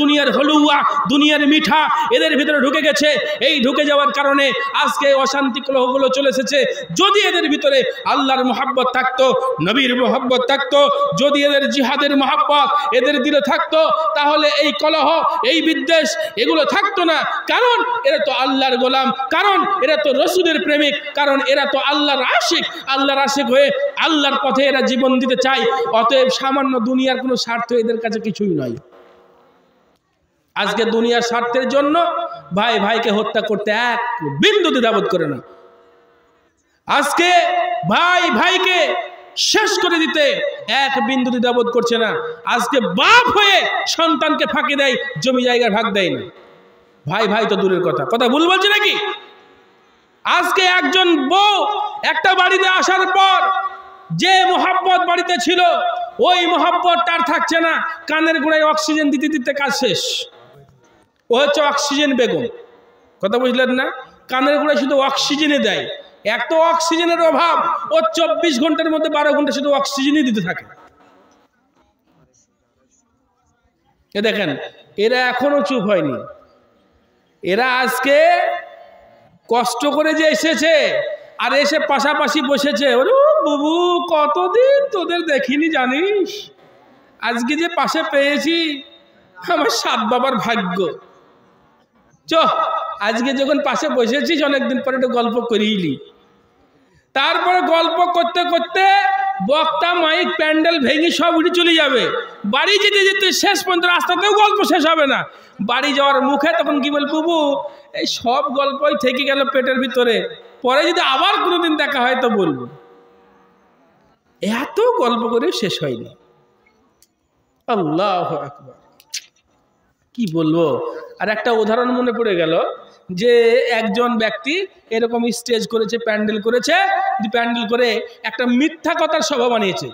দুনিয়ার হলুয়া, দুনিয়ার মিঠা এদের ভিতরে ঢুকে গেছে। এই ঢুকে যাওয়ার কারণে আজকে অশান্তি কলহগুলো চলে এসেছে। যদি এদের ভিতরে আল্লাহর মহাব্বত থাকতো, নবীর মহাব্বত থাকতো, যদি এদের জিহাদের মহাব্বত এদের দিলে থাকতো, তাহলে এই কলহ, এই বিদ্বেষ এগুলো থাকতো না। কারণ এরা তো আল্লাহর গোলাম, কারণ এরা তো রসুলের প্রেমিক, কারণ এরা তো আল্লাহর আশিক। আল্লাহর আশিক হয়ে আল্লাহর পথে এরা জীবন দিতে চায়। অতএব সামান্য দুনিয়ার কোনো স্বার্থ এদের কাছে কিছুই নয়। আজকে দুনিয়ার স্বার্থের জন্য ভাই ভাইকে হত্যা করতে এক বিন্দু দ্বিধাবোধ করে না। আজকে ভাই ভাইকে শেষ করে দিতে এক বিন্দু দ্বিধাবোধ করছে না। আজকে বাপ হয়ে সন্তানকে ফাঁকি দেয়, জমি জায়গার ভাগ দেয় না। ভাই ভাই তো দূরের কথা, কথা ভুল বলছে নাকি? আজকে একজন বউ একটা বাড়িতে আসার পর যে মহাব্বত বাড়িতে ছিল, ওই মহাব্বত তার থাকছে না। কানের গোড়ায় অক্সিজেন দিতে দিতে কাজ শেষ। ও হচ্ছে অক্সিজেন বেগম। কথা বুঝলেন না? কানের গোড়ায় শুধু অক্সিজেনে দেয়। এত অক্সিজেনের অভাব, ও 24 ঘন্টার মধ্যে 12 ঘন্টা শুধু অক্সিজেনই দিতে থাকে। এ দেখেন, এরা এখনো চুপ হয়নি। এরা আজকে কষ্ট করে যে এসেছে, আর এসে পাশাপাশি বসেছে। ওরে বাবু, কতদিন তোদের দেখিনি জানিস, আজকে যে পাশে পেয়েছি আমার 7 বাবার ভাগ্য। চ আজকে যখন পাশে বসেছিস, অনেকদিন পরে একটু গল্প করিলি। তারপরে গল্প করতে করতে বক্তা মাইক প্যান্ডেল ভেঙে সব উঠে চলে যাবে। বাড়ি যেতে যেতে শেষ পর্যন্ত রাস্তাতেও গল্প শেষ হবে না। বাড়ি যাওয়ার মুখে তখন কি বল, বাবু এই সব গল্পই থেকে গেল পেটের ভিতরে, পরে যদি আবার কোনোদিন দেখা হয় তো বলবো। এত গল্প করে শেষ হয়নি। আল্লাহু আকবার, কি বলবো। আর একটা উদাহরণ মনে পড়ে গেল যে একজন ব্যক্তি এরকম স্টেজ করেছে, প্যান্ডেল করেছে, প্যান্ডেল করে একটা মিথ্যা কথার সভা বানিয়েছে।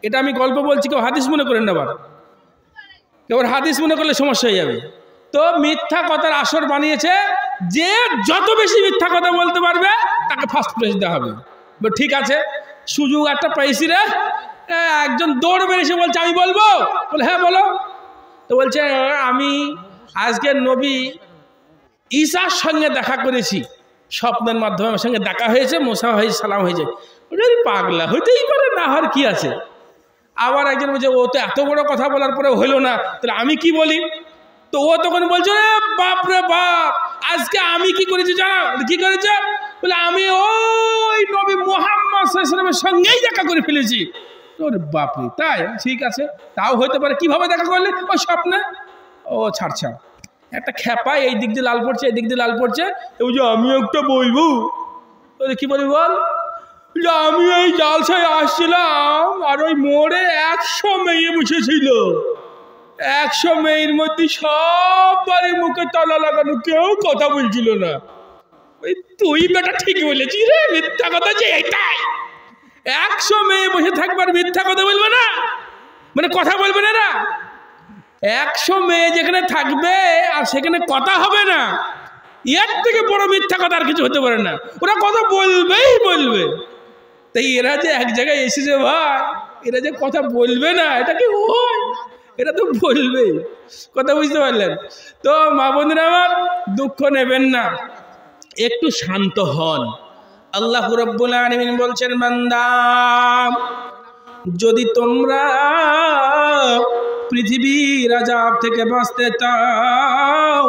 এটা আমি গল্প বলছি, কেউ হাদিস মনে করেন না, আবার কেউ হাদিস মনে করলে সমস্যা হয়ে যাবে। তো মিথ্যা কথার আসর বানিয়েছে, যে যত বেশি মিথ্যা কথা বলতে পারবে তাকে ফার্স্ট প্রাইজ দেওয়া হবে। ঠিক আছে, সুযোগ একটা পাইছি রে। একজন দৌড় বেরিয়েছে, বলছে আমি বলবো। বলে হ্যাঁ বলো। তো বলছে আমি আজকে নবী ঈসার সঙ্গে দেখা করেছি, স্বপ্নের মাধ্যমে আমার সঙ্গে দেখা হয়েছে, মুসা হয়েছে, সালাম হয়েছে। পাগলা, হইতেই পারে, না হওয়ার কি আছে। আবার একজন বলছে ও তো এত বড় কথা বলার পরে হইলো না, তাহলে আমি কি বলি। তো ও তখন বলছে রে বাপ রে বাপ, আজকে আমি কি করেছি জানো? কি করেছে? বলে আমি ওই নবী মুহাম্মদ সাল্লাল্লাহু আলাইহি ওয়াসাল্লামের সঙ্গেই দেখা করে ফেলেছি। ওরে বাপরে, তাই? ঠিক আছে, তাও হইতে পারে। কিভাবে দেখা করলে? ওই স্বপ্নে। ও ছাড় ছাড়, একটা খেপায় এই দিক দিয়ে লাল পড়ছে, এই দিক দিয়ে লাল পড়ছে। ওই যে আমি একটা বলবো, কি বলবি বল? আমি এই জালসায় আসছিলাম, আর ওই মোড়ে 100 মেয়ে বসেছিল। 100 মেয়ের মধ্যে সবারই মুখে তালা লাগানো, কেউ কথা বলছিল না। ওই তুই বেটা ঠিক বলেছিস রে, মিথ্যা কথা যে এটাই। 100 মেয়ে বসে থাকবার মিথ্যা কথা বলবে না, মানে কথা বলবে না। 100 মেয়ে যেখানে থাকবে আর সেখানে কথা হবে না, এর থেকে বড় মিথ্যা কথা আর কিছু হতে পারে না। ওরা কথা বলবেই বলবে। তাই এরা যে এক জায়গায় এসেছে ভাই, এরা যে কথা বলবে না, এটা কি হয়? এরা তো বলবে। কথা বুঝতে পারলেন? তো মা বোনেরা আমার, দুঃখ নেবেন না, একটু শান্ত হন। আল্লাহ রাব্বুল আলামিন বলছেন, বান্দা যদি তোমরা পৃথিবীর আযাব থেকে বাঁচতে চাও,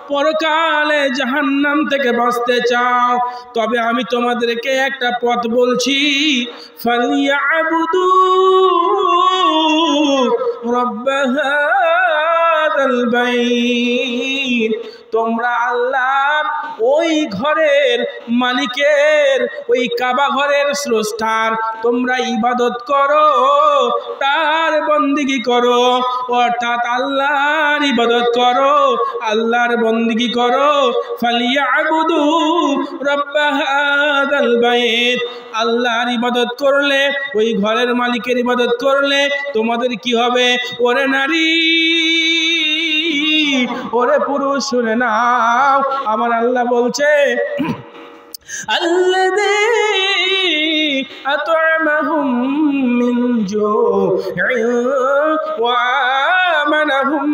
পরকালে জাহান্নাম থেকে বাঁচতে চাও, তবে আমি তোমাদেরকে একটা পথ বলছি, ফালিয়াবুদু রাব্ব হাযাল বাইত। তোমরা আল্লাহর ওই ঘরের মালিকের, ওই কাবা ঘরের স্রষ্টার তোমরা ইবাদত করো, তার বন্দেগী করো, অর্থাৎ আল্লাহর ইবাদত করো, আল্লাহর বন্দেগী করো। ফালিয়াবুদু রাব্ব হাযাল বাইত। আল্লাহর ইবাদত করলে, ওই ঘরের মালিকের ইবাদত করলে তোমাদের কি হবে? ওরে নারী, ওরে পুরুষ, শুনে নাও, আমার আল্লাহ বলছে, আল্লাযী আত'আমাহুম মিন জু'ইন ওয়া আমানাহুম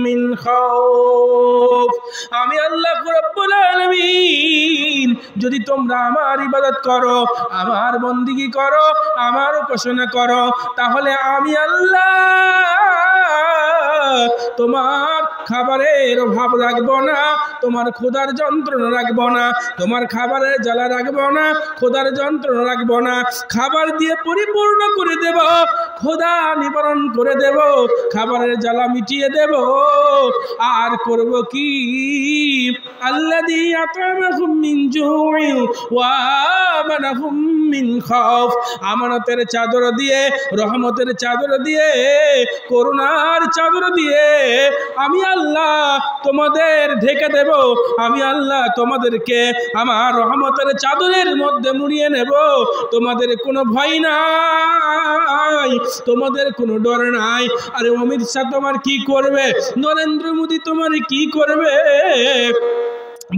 মিন খাউফ। আমি আল্লাহ রাব্বুল আলামিন, যদি তোমরা আমার ইবাদত করো, আমার বন্দেগী করো, আমার উপাসনা করো, তাহলে আমি আল্লাহ তোমার খাবারের অভাব রাখবো না, তোমার ক্ষুধার যন্ত্রণা রাখবো না, তোমার খাবারের জ্বালা রাখবো না, ক্ষুধার যন্ত্রণা রাখবো না, খাবার দিয়ে পরিপূর্ণ করে দেব, ক্ষুধা নিবারণ করে দেব, খাবারের জ্বালা মিটিয়ে দেব। আর করব কি? আল্লাযী আত'আমাহুম মিন জু'ইন ওয়া আমানাহুম মিন খাউফ। আমানতের চাদর দিয়ে, রহমতের চাদর দিয়ে, করুণার চাদর দিয়ে আমি আল্লাহ তোমাদের ঢেকে দেব। আমি আল্লাহ তোমাদেরকে আমার রহমতের চাদরের মধ্যে মুড়িয়ে নেব। তোমাদের কোনো ভয় নাই, তোমাদের কোনো ডর নাই। আরে অমিত শাহ তোমার কি করবে? নরেন্দ্র মোদী তোমার কি করবে?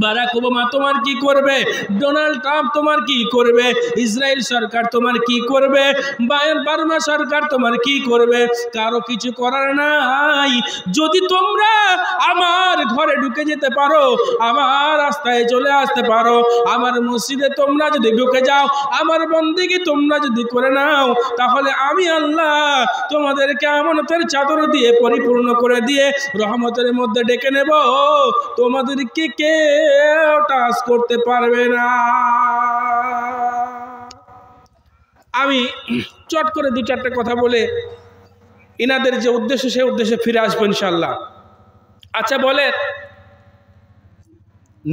বারাক ওবামা তোমার কি করবে? ডোনাল্ড ট্রাম্প তোমার কি করবে? ইসরায়েল সরকার তোমার কি করবে? বার্মা সরকার তোমার কি করবে? কারো কিছু করার নাই। যদি তোমরা আমার ঘরে ঢুকে যেতে পারো, আমার রাস্তায় চলে আসতে পারো, আমার মসজিদে তোমরা যদি ঢুকে যাও, আমার বন্দেগী তোমরা যদি করে নাও, তাহলে আমি আল্লাহ তোমাদেরকে আমানতের চাদর দিয়ে পরিপূর্ণ করে দিয়ে রহমতের মধ্যে ডেকে নেব। তোমাদেরকে কে টাচ করতে পারবে না। আমি চট করে দু চারটে কথা বলে ইনাদের যে উদ্দেশ্য, সেই উদ্দেশ্যে ফিরে আসবো ইনশাল্লাহ। আচ্ছা বলেন,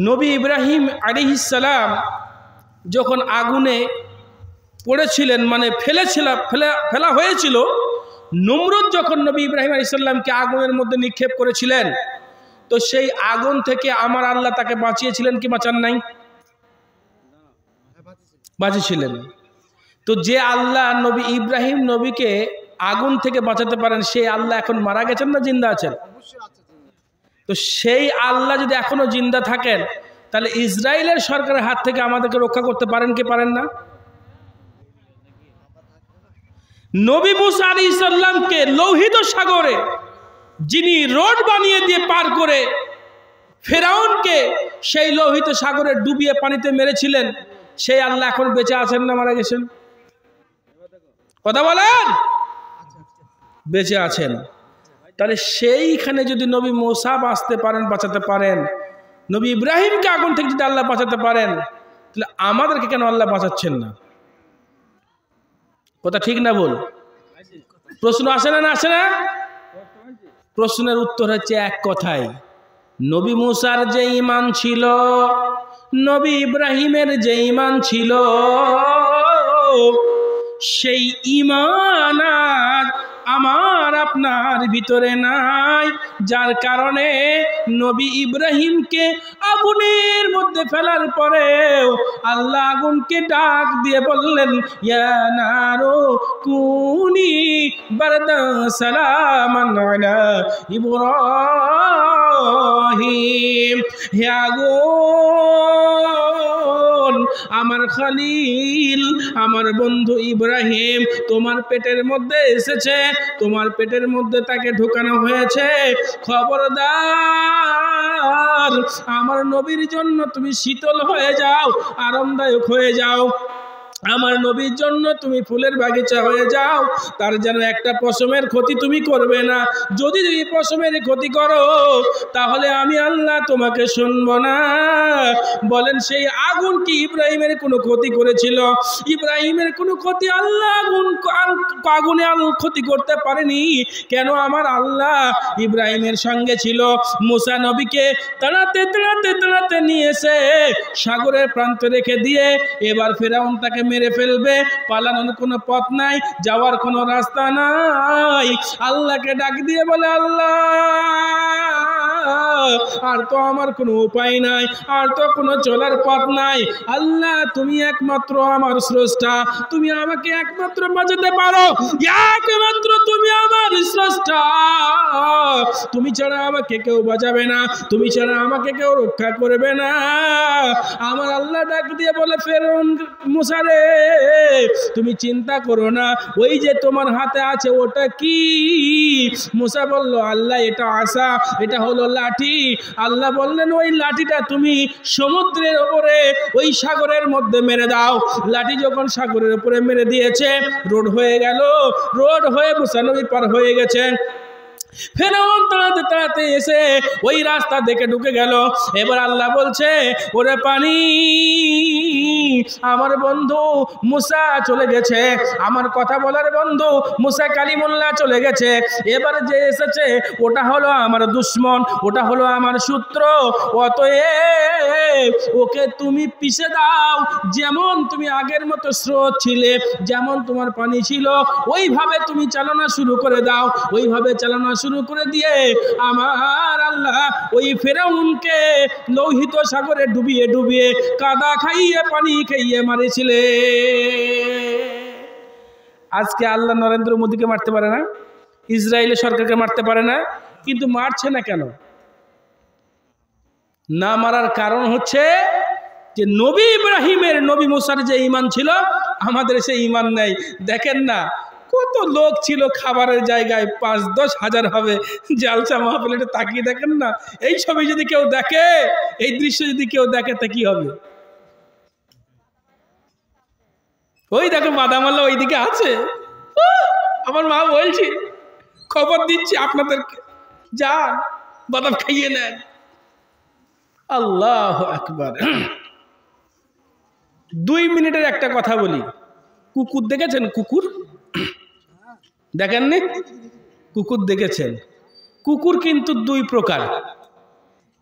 নবী ইব্রাহিম আলাইহিস সালাম যখন আগুনে পড়েছিলেন, মানে ফেলা হয়েছিল, নমরুদ যখন নবী ইব্রাহিম আলাইহিস সালামকে আগুনের মধ্যে নিক্ষেপ করেছিলেন, তো সেই আগুন থেকে আমার আল্লাহ তাকে বাঁচিয়েছিলেন কি বাঁচান নাই? বাঁচিয়েছিলেন। তো যে আল্লাহ নবী ইব্রাহিম নবীকে আগুন থেকে বাঁচাতে পারেন, সেই আল্লাহ এখন মারা গেছেন না জিন্দা আছেন? তো সেই আল্লাহ যদি এখনো জিন্দা থাকেন, তাহলে ইসরায়েলের সরকারের হাত থেকে আমাদেরকে রক্ষা করতে পারেন কি পারেন না? নবী মুসা আলাইহিস সালামকে লোহিত সাগরে যিনি রোড বানিয়ে দিয়ে পার করে ফেরাউনকে সেই লোহিত সাগরে ডুবিয়ে পানিতে মেরেছিলেন, সেই আল্লাহ এখন বেঁচে আছেন না মারা গেছেন? কথা বলেন। বেঁচে আছেন। তাহলে সেইখানে যদি নবী মুসা বাঁচতে পারেন, বাঁচাতে পারেন, নবী ইব্রাহিমকে আগুন থেকে যদি আল্লাহ বাঁচাতে পারেন, তাহলে আমাদেরকে কেন আল্লাহ বাঁচাচ্ছেন না? কথা ঠিক না বল? প্রশ্ন আসে না? আসে না? প্রশ্নের উত্তর হচ্ছে এক কথায়, নবী মুসার যে ঈমান ছিল, নবী ইব্রাহিমের যে ঈমান ছিল, সেই ঈমান আর আমার আপনার ভিতরে নাই, যার কারণে নবী ইব্রাহিমকে আগুনের মধ্যে ফেলার পরেও আল্লাহ আগুনকে ডাক দিয়ে বললেন, ইয়া নারু কুনি বারদান সালামান আলা ইব্রাহিম। হে আগুন, আমার খলিল, আমার বন্ধু ইব্রাহিম তোমার পেটের মধ্যে এসেছে, তোমার পেটের মধ্যে তাকে ঢোকানো হয়েছে, খবরদার আমার নবীর জন্য তুমি শীতল হয়ে যাও, আরামদায়ক হয়ে যাও। আমার নবীর জন্য তুমি ফুলের বাগিচা হয়ে যাও, তার যেন একটা পশমের ক্ষতি তুমি করবে না। যদি তুমি পশমের ক্ষতি করো তাহলে আমি আল্লাহ তোমাকে শুনব না। বলেন সেই আগুন কি ইব্রাহিমের কোনো ক্ষতি করেছিল? ইব্রাহিমের কোনো ক্ষতি আল্লাহ আগুনে ক্ষতি করতে পারেনি। কেন? আমার আল্লাহ ইব্রাহিমের সঙ্গে ছিল। মুসা নবীকে তাড়াতে তাড়াতে তাড়াতে নিয়ে এসে সাগরের প্রান্তে রেখে দিয়ে এবার ফেরাউন তাকে মেরে ফেলবে, পালানোর কোনো পথ নাই, যাওয়ার কোনো রাস্তা নাই। আল্লাহকে ডাক দিয়ে বলে, আল্লাহ আর তো আমার কোনো উপায় নাই, আর তো কোনো চলার পথ নাই। আল্লাহ তুমি একমাত্র আমার স্রষ্টা, তুমি আমাকে একমাত্র বাঁচাতে পারো, একমাত্র তুমি আমার স্রষ্টা। তুমি ছাড়া আমাকে কেউ বাঁচাবে না, তুমি ছাড়া আমাকে কেউ রক্ষা করবে না। আমার আল্লাহ ডাক দিয়ে বলে, ফেরাউন মুসা রে তুমি চিন্তা করো না, ওই যে তোমার হাতে আছে ওটা কি? মুসা বলল, আল্লাহ এটা আসা, এটা হলো লাঠি। আল্লাহ বললেন, ওই লাঠিটা তুমি সমুদ্রের উপরে ওই সাগরের মধ্যে মেরে দাও। লাঠি যখন সাগরের উপরে মেরে দিয়েছে, রোড হয়ে গেল, রোড হয়ে মুসা নবী পার হয়ে গেছেন। ফেরাউন তাড়াতে তাড়াতে এসে ওই রাস্তা দেখে ঢুকে গেল। এবার আল্লাহ বলছে, ওরে পানি, আমার বন্ধু মুসা চলে গেছে, আমার কথা বলার বন্ধু মুসা কালিমুল্লাহ চলে গেছে। এবার যে এসেছে ওটা হলো আমার দুশ্মন, ওটা হলো আমার শত্রু। অতএব ওকে তুমি পিষে দাও, যেমন তুমি আগের মতো স্রোত ছিলে, যেমন তোমার পানি ছিল, ওইভাবে তুমি চালনা শুরু করে দাও। ওইভাবে চালনা শুরু করে দিয়ে আমার আল্লাহ ওই ফেরাউনকে লোহিত সাগরে ডুবিয়ে ডুবিয়ে কাদা খাইয়ে পানি খাইয়ে মারিছিলে। আজকে আল্লাহ নরেন্দ্র মোদীকে মারতে পারে না, ইসরায়েলের সরকারকে মারতে পারে না, কিন্তু মারছে না কেন? না মারার কারণ হচ্ছে যে নবী ইব্রাহিমের, নবী মুসার যে ঈমান ছিল, আমাদের সেই ঈমান নেই। দেখেন না কত লোক ছিল খাবারের জায়গায়, ৫-১০ হাজার হবে জালসা মাহফিল। এটা তাকিয়ে দেখেন না, এই ছবি যদি কেউ দেখে, এই দৃশ্য যদি কেউ দেখে তা কি হবে? ওই দেখো বাদামাল্লা ওইদিকে আছে, আমার মা বলছি, খবর দিচ্ছি আপনাদেরকে, যান বাদাম খাইয়ে নেন। আল্লাহু আকবার। ২ মিনিটের একটা কথা বলি। কুকুর দেখেছেন? কুকুর দেখেননি? কুকুর দেখেছেন? কুকুর কিন্তু ২ প্রকার,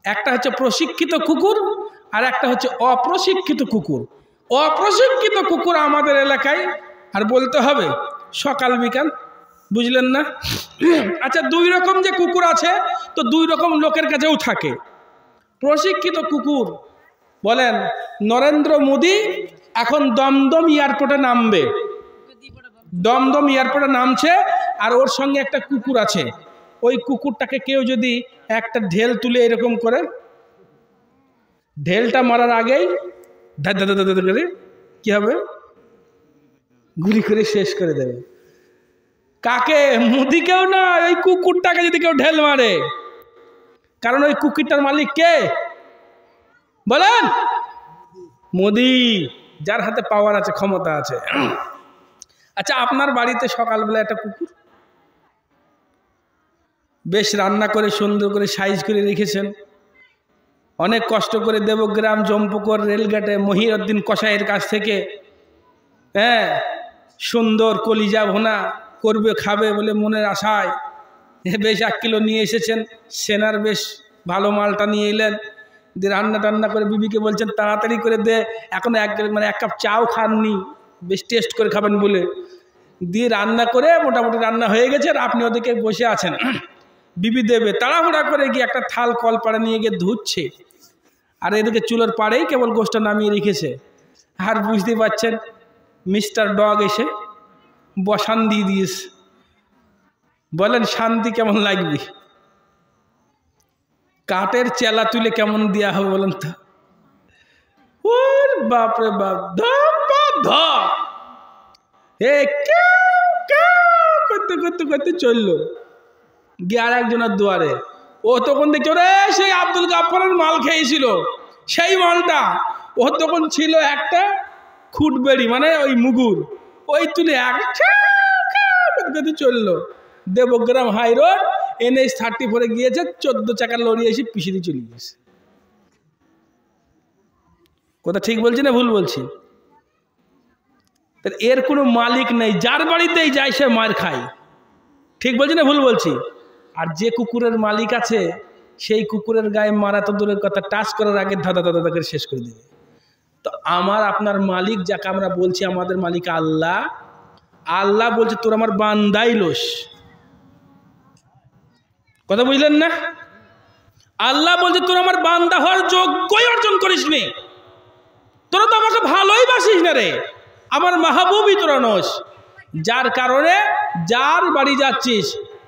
একটা হচ্ছে প্রশিক্ষিত কুকুর আর একটা হচ্ছে অপ্রশিক্ষিত কুকুর। অপ্রশিক্ষিত কুকুর আমাদের এলাকায় আর বলতে হবে সকাল বিকাল, বুঝলেন না? আচ্ছা, ২ রকম যে কুকুর আছে, তো ২ রকম লোকের কাছেও থাকে। প্রশিক্ষিত কুকুর বলেন, নরেন্দ্র মোদী এখন দমদম এয়ারপোর্টে নামবে, দমদম এয়ারপোর্টে নামছে, আর ওর সঙ্গে একটা কুকুর আছে। ওই কুকুরটাকে কেউ যদি একটা ঢেল তুলে এরকম করে, ঢেলটা মারার আগেই করে কি হবে? গুলি করে শেষ করে দেবে। কাকে? মোদিকেও না, ওই কুকুরটাকে যদি কেউ ঢেল মারে। কারণ ওই কুকুরটার মালিক কে বলেন? মোদি, যার হাতে পাওয়ার আছে, ক্ষমতা আছে। আচ্ছা, আপনার বাড়িতে সকালবেলা একটা কুকুর বেশ রান্না করে সুন্দর করে সাইজ করে রেখেছেন, অনেক কষ্ট করে দেবগ্রাম জম্পুকর রেলগেটে মহিউদ্দিন কসাইয়ের কাছ থেকে সুন্দর কলিজা ভুনা করবে, খাবে বলে মনের আশায় বেশ 1 কিলো নিয়ে এসেছেন। সেনার বেশ ভালো মালটা নিয়ে এলেন, দিয়ে রান্না টান্না করে বিবিকে বলছেন তাড়াতাড়ি করে দে, এখন এক কাপ চাও খাননি, বেশ টেস্ট করে খাবেন বলে। দিয়ে রান্না করে মোটামুটি রান্না হয়ে গেছে, আর আপনি ওদিকে বসে আছেন। বিবি দেবে, তাড়াহুড়া করে গিয়ে একটা থাল কলপাড়ে নিয়ে গিয়ে ধুচ্ছে, আর এদিকে চুলোর পাড়েই কেবল গোষ্ঠটা নামিয়ে রেখেছে। আর বুঝতে পারছেন মিস্টার ডগ এসে বসান দিয়ে দিয়েছে। বলেন শান্তি কেমন লাগবে? কাঠের চেলা তুলে কেমন দেওয়া হবে বলেন তো? ওর বাপরে বাপ, করতে করতে করতে চললো গিয়ে আর একজনের দুয়ারে। ও তখন দেখছো রে সেই আব্দুল গাফফারের মাল খেয়েছিল, সেই মালটা। ও তখন ছিল একটা খুটবেড়ি মানে ওই মুগুর, ওই তুলে এক চললো। দেবগ্রাম হাই রোড NH-34 গিয়েছে, 14 চাকার লরি এসে পিছিয়ে দিয়ে চলে গেছে। কথা ঠিক বলছি না ভুল বলছি? এর কোনো মালিক নেই, যার বাড়িতেই যায় সে মার খায়। ঠিক বলছি না ভুল বলছি? আর যে কুকুরের মালিক আছে সেই কুকুরের গায়ে মারা তো দূরের কথা, টাচ করার আগে ধাঁধা ধাঁধা তাকে শেষ করে দেবে। তো আমার আপনার মালিক যাকে আমরা বলছি আমাদের মালিক আল্লাহ, আল্লাহ বলছে তোর আমার বান্দাই লোস। কথা বুঝলেন না? আল্লাহ বলছে তোর আমার বান্দা হওয়ার যোগ্যই অর্জন করিস নি, তোরা তো আমাকে ভালোই বাসিস না রে, আমার মাহবুবই তোরা নস। যার কারণে যার বাড়ি যাচ্ছিস,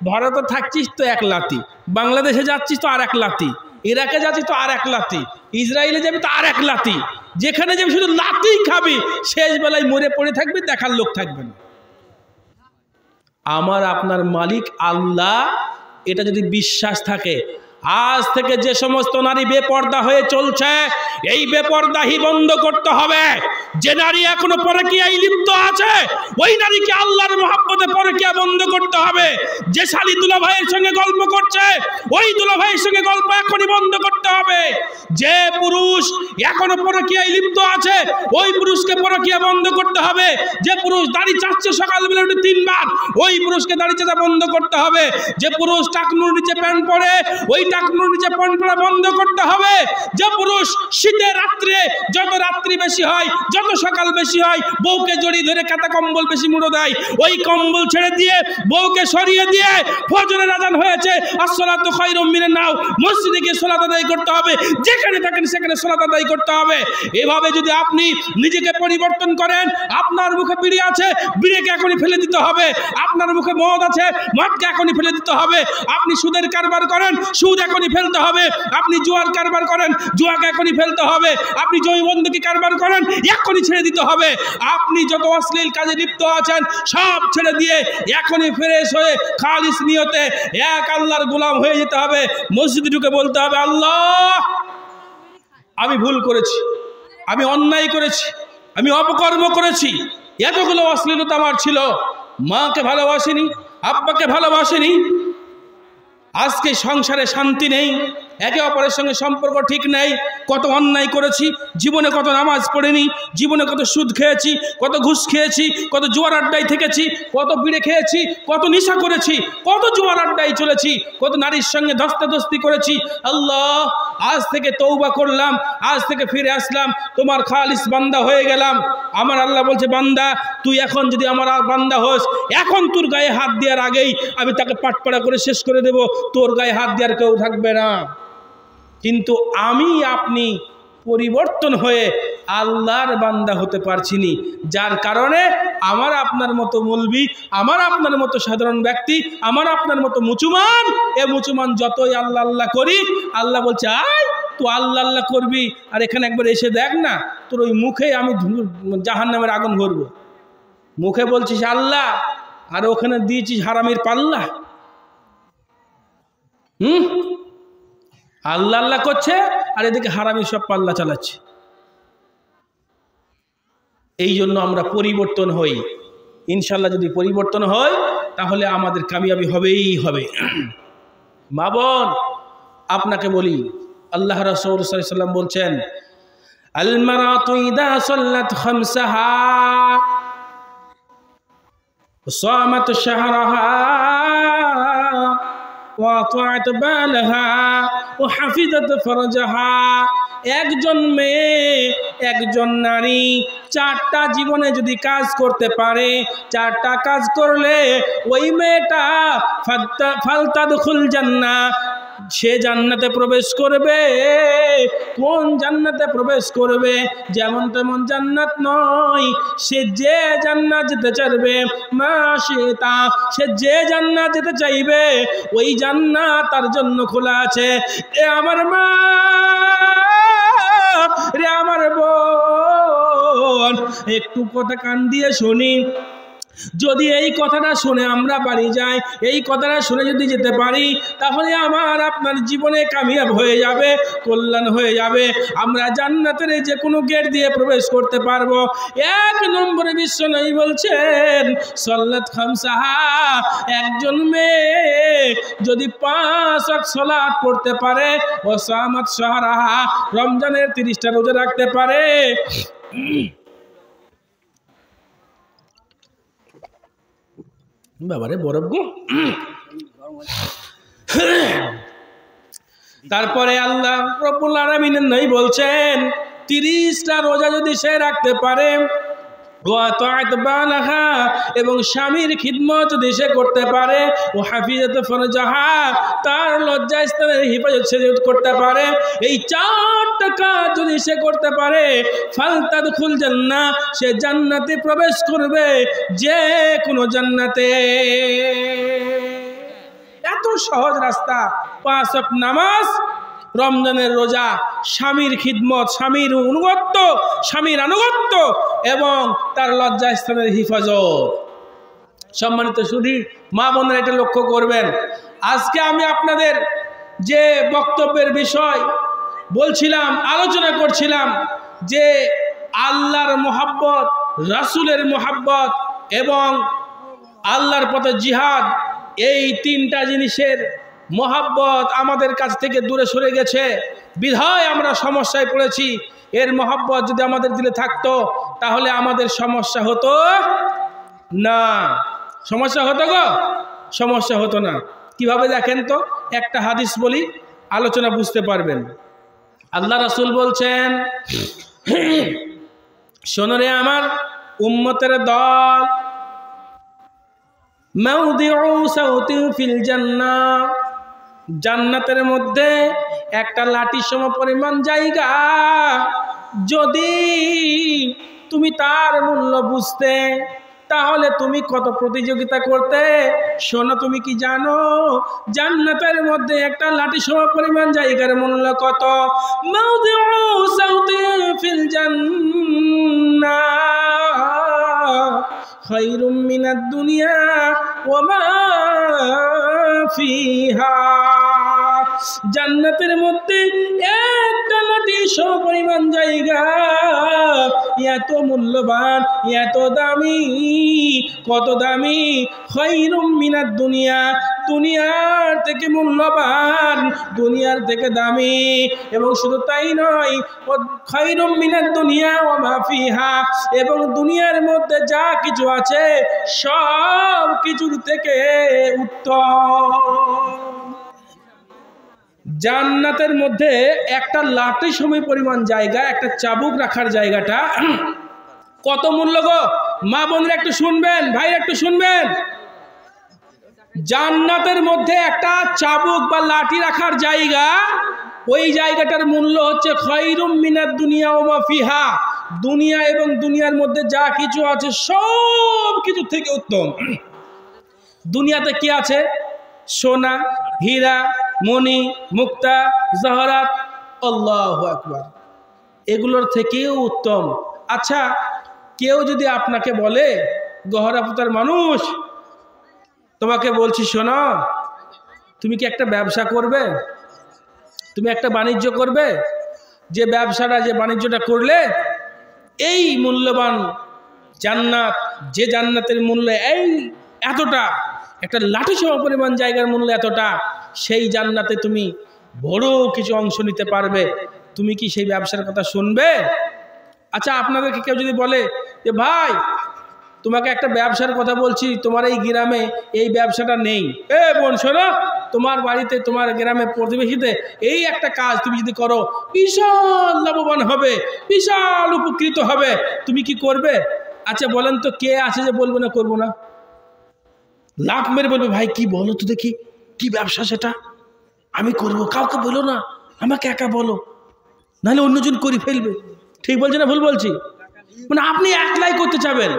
ভারতে থাকছিস তো এক লাথি, বাংলাদেশে যাচ্ছিস তো আর এক লাথি, ইরাকে যাচ্ছিস তো আর এক লাথি, ইসরায়েলে যাবি তো আর এক লাথি, যেখানে যাবি শুধু লাথিই খাবি, শেষ বেলায় মরে পড়ে থাকবি, দেখার লোক থাকবে না। আমার আপনার মালিক আল্লাহ, এটা যদি বিশ্বাস থাকে, আজ থেকে যে সমস্ত নারী বেপর্দা হয়ে চলছে এই বেপর্দাহি বন্ধ করতে হবে। যে নারী এখনো পরকীয়ায় লিপ্ত আছে ওই নারীকে আল্লাহর মহব্বতে পরকীয়া বন্ধ করতে হবে। যে শালী দুলা ভাইয়ের সঙ্গে গল্প করছে ওই দুলা ভাইয়ের সঙ্গে গল্প এখনই বন্ধ করতে হবে। যে পুরুষ এখনো পরকীয়ায় লিপ্ত আছে ওই পুরুষকে পরকীয়া বন্ধ করতে হবে। যে পুরুষ দাড়ি চাচ্ছে সকালবেলা উঠে 3 বার, ওই পুরুষকে দাড়ি চাচা বন্ধ করতে হবে। যে পুরুষ টাকনুর নিচে প্যান্ট পরে ওই টাকনুর নিচে প্যান্ট পরা বন্ধ করতে হবে। যে পুরুষ শীতের রাত্রে যত রাত্রি বেশি হয়, যত সকাল বেশি হয়, বউকে জড়িয়ে ধরে কাঁথা কম্বল বেশি মুড়ো দেয়, ওই কম্বল ছেড়ে দিয়ে বউকে সরিয়ে দিয়ে ফজরের আযান হয়েছে আসসালাতু খায়রুম মিনান নাও, মসজিদে গিয়ে সালাত আদায় করতে হবে, যেখানে থাকেন সেখানে সালাত আদায় করতে হবে। এভাবে যদি আপনি নিজেকে পরিবর্তন করেন, আপনার মুখে বিড়ি আছে, বিড়িকে এখনই ফেলে দিতে হবে। আপনার মুখে মদ আছে, মদকে এখনই ফেলে দিতে হবে। আপনি সুদের কারবার করেন, সুদ এখনই ফেলতে হবে। আপনি জুয়ার কারবার করেন, জুয়াকে এখনই ফেলতে হবে। আপনি জমিবন্দী কারবার করেন, এখনই ছেড়ে দিতে হবে। আপনি যত অশ্লীল কাজে লিপ্ত আছেন সব ছেড়ে দিয়ে এখনই ফ্রেশ হয়ে খালিস নিয়তে এক আল্লাহর গোলাম হয়ে যেতে হবে। মসজিদে ঢুকে বলতে হবে, আল্লাহ আমি ভুল করেছি, আমি অন্যায় করেছি, আমি অপকর্ম করেছি, এতগুলো অশ্লীলতা আমার ছিল, মাকে ভালোবাসিনি, আব্বাকে ভালোবাসিনি, আজকে সংসারে শান্তি নেই, একে অপরের সঙ্গে সম্পর্ক ঠিক নেই, কত অন্যায় করেছি, জীবনে কত নামাজ পড়িনি, জীবনে কত সুদ খেয়েছি, কত ঘুষ খেয়েছি, কত জুয়ার আড্ডায় থেকেছি, কত বিড়ে খেয়েছি, কত নেশা করেছি, কত জুয়ার আড্ডায় চলেছি, কত নারীর সঙ্গে ধস্তাধস্তি করেছি। আল্লাহ আজ থেকে তওবা করলাম, আজ থেকে ফিরে আসলাম, তোমার খালিস বান্দা হয়ে গেলাম। আমার আল্লাহ বলছে, বান্দা তুই এখন যদি আমার বান্দা হোস, এখন তোর গায়ে হাত দেওয়ার আগেই আমি তাকে পাটপাড়া করে শেষ করে দেব, তোর গায়ে হাত দেওয়ার কেউ থাকবে না। কিন্তু আমি আপনি পরিবর্তন হয়ে আল্লাহর বান্দা হতে পারছি নি, যার কারণে আমার আপনার মতো মৌলবি, আমার আপনার মতো সাধারণ ব্যক্তি, আমার আপনার মতো মুসলমান, এ মুসলমান যতই আল্লাহ আল্লাহ করি, আল্লাহ বলছে আয় তো আল্লাহ আল্লাহ করবি, আর এখানে একবার এসে দেখ না, তোর ওই মুখে আমি জাহান্নামের আগুন ভরবো। মুখে বলছিস আল্লাহ আর ওখানে দিয়েছিস হারামির পাল্লা। আল্লাহ আল্লাহ করছে আর এদিকে হারামি সব পাল্লা চালাচ্ছে। এই জন্য আমরা পরিবর্তন হই, ইনশাল্লাহ যদি পরিবর্তন হয় তাহলে আমাদের কামিয়াবি হবেই হবে। মা বোন আপনাকে বলি, আল্লাহ রাসূল সাল্লাল্লাহু আলাইহি ওয়াসাল্লাম বলছেন, আল মারাতু ইযা সাল্লাত খামসাহা ওয়া সামাত শাহরাহা وأطاعت بالها وحفظت فرجها। একজন মেয়ে, একজন নারী 4টা জীবনে যদি কাজ করতে পারে, 4টা কাজ করলে ওই মেয়েটা ফালতাদখুল জান্নাহ, সে জান্নাতে প্রবেশ করবে। কোন জান্নাতে প্রবেশ করবে? যেমন তেমন জান্নাত নয়, সে যে জান্নাত যেতে চাইবে, মাশিতা, সে যে জান্নাত যেতে চাইবে ওই জান্নাত তার জন্য খোলা আছে। এ আমার মা, রে আমার বোন, একটু কথা কান দিয়ে শুনি। যদি এই কথাটা শুনে আমরা বাড়ি যাই, এই কথাটা শুনে যদি যেতে পারি, তাহলে আমার আপনার জীবনে কামিয়াব হয়ে যাবে, কল্যাণ হয়ে যাবে। আমরা জান্নাতের যে কোনো গেট দিয়ে প্রবেশ করতে পারবো। এক নম্বরে বিশ্বনবী বলছেন সাল্লাত খামসাহা, একজন মেয়ে যদি 5 ওয়াক্ত সালাত পড়তে পারে, ও সামাত শাহরাহা, রমজানের 30টা রোজা রাখতে পারে, বাবারে বরফ গো। তারপরে আল্লাহ রব্বুল আলামিনের নবী বলছেন 30টা রোজা যদি সে রাখতে পারে, এবং স্বামীর খিদমত যদি সে করতে পারে, ও হাফিজাত ফরজাহা, তার লজ্জা স্থানের হিফাজত সে করতে পারে, এই 4টা কাজ যদি সে করতে পারে, ফালতাদখুল জান্নাহ, সে জান্নাতে প্রবেশ করবে, যে কোনো জান্নাতে। এত সহজ রাস্তা। 5 ওয়াক্ত নামাজ, রমজানের রোজা, স্বামীর খিদমত, স্বামীর আনুগত্য এবং তার লজ্জা স্থানের হিফাজত। সম্মানিত সুধী মা বোনেরা, এটা লক্ষ্য করবেন। আজকে আমি আপনাদের যে বক্তব্যের বিষয় বলছিলাম, আলোচনা করছিলাম যে আল্লাহর মোহাব্বত, রাসূলের মোহাব্বত এবং আল্লাহর পথে জিহাদ, এই 3টা জিনিসের মোহাব্বত আমাদের কাছ থেকে দূরে সরে গেছে, বিধায় আমরা সমস্যায় পড়েছি। এর মোহাব্বত যদি আমাদের দিলে থাকতো, তাহলে আমাদের সমস্যা হতো না। সমস্যা হতো গো? সমস্যা হতো না। কিভাবে দেখেন তো, একটা হাদিস বলি, আলোচনা বুঝতে পারবেন। আল্লাহ রাসূল বলছেন, শোনো রে আমার উম্মতের দল, মাউদিউ সাউতিন ফিল জান্নাহ, জান্নাতের মধ্যে একটা লাঠি সম পরিমাণ জায়গা, যদি তুমি তার মূল্য বুঝতে, তাহলে তুমি কত প্রতিযোগিতা করতে। শোনো, তুমি কি জানো জান্নাতের মধ্যে একটা লাঠি সম পরিমাণ জায়গার মূল্য কত? মাউদিউ সাউতিন ফিল জান্নাহ খায়রুম মিনাদ দুনিয়া ওয়া মা ফিহা। জান্নাতের মধ্যে একটা লাঠি সমপরিমাণ জায়গা, এত মূল্যবান, এত দামি। কত দামি? খায়রুম মিনাদ দুনিয়া, দুনিয়ার থেকে মূল্যবান, দুনিয়ার থেকে দামি। এবং শুধু তাই নয়, খায়রুম মিনাদ দুনিয়া ওয়া মা ফিহা, এবং দুনিয়ার মধ্যে যা কিছু আছে সব কিছুর থেকে উত্তম। জান্নাতের মধ্যে একটা লাঠি সময় পরিমাণ জায়গা, একটা চাবুক রাখার জায়গাটা কত মূল্য গো? মা বোনরা একটু শুনবেন, ভাই একটু শুনবেন। জান্নাতের মধ্যে একটা চাবুক বা লাঠি রাখার জায়গা, ওই জায়গাটার মূল্য হচ্ছে খায়রুম মিনাদ দুনিয়া ওয়া মা ফিহা, দুনিয়া এবং দুনিয়ার মধ্যে যা কিছু আছে সব কিছু থেকে উত্তম। দুনিয়াতে কি আছে? সোনা, হীরা, মণি, মুক্তা, জহরাত, আল্লাহু আকবার, এগুলোর থেকেও উত্তম। আচ্ছা, কেউ যদি আপনাকে বলে, গহরাপুতার মানুষ, তোমাকে বলছি শোনো, তুমি কি একটা ব্যবসা করবে? তুমি একটা বাণিজ্য করবে? যে ব্যবসাটা, যে বাণিজ্যটা করলে এই মূল্যবান জান্নাত, যে জান্নাতের মূল্য এই এতটা, একটা লাঠি সম পরিমাণ জায়গার মূল্য এতটা, সেই জান্নাতে তুমি বড় কিছু অংশ নিতে পারবে, তুমি কি সেই ব্যবসার কথা শুনবে? আচ্ছা, আপনাদেরকে কেউ যদি বলে যে ভাই তোমাকে একটা ব্যবসার কথা বলছি, তোমার এই গ্রামে এই ব্যবসাটা নেই, এ বোন শোনো, তোমার বাড়িতে, তোমার গ্রামে, প্রতিবেশীতে এই একটা কাজ তুমি যদি করো, বিশাল লাভবান হবে, বিশাল উপকৃত হবে, তুমি কি করবে? আচ্ছা বলেন তো, কে আছে যে বলবো না করবো না? লাখ মেরে বলবে, ভাই কি বলো তো দেখি, কি ব্যবসা সেটা, আমি করব, কাউকে বলো না, আমাকে একা বলো, নাহলে অন্যজন করে ফেলবে। ঠিক বলছি না ভুল বলছি? মানে আপনি একলাই করতে চাবেন।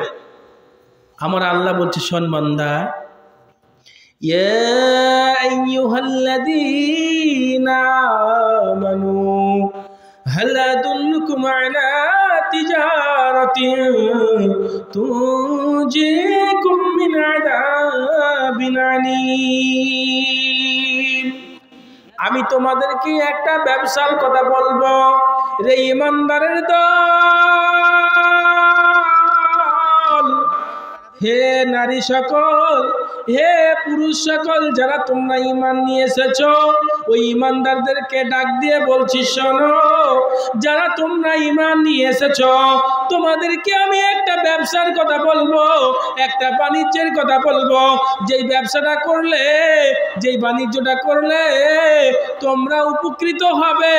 আমার আল্লাহ বলছে, শোন বান্দা, ইয়া আইয়ুহাল্লাযীনা আমানু হাল আদুল্লুকুম আলা তিজারাতিন তুনজিকুম মিন আযাবিন আলীম। আমি তোমাদেরকে একটা ব্যবসার কথা বলবো, রে ঈমানদারের দল, হে নারী সকল, হে পুরুষ সকল, যারা তোমরা ঈমান নিয়ে এসেছো, ওই ঈমানদারদেরকে ডাক দিয়ে বলছি, শোনো, যারা তোমরা ঈমান নিয়ে এসেছো, তোমাদেরকে আমি একটা ব্যবসার কথা বলবো, একটা বাণিজ্যের কথা বলবো, যেই ব্যবসাটা করলে, যেই বাণিজ্যটা করলে তোমরা উপকৃত হবে,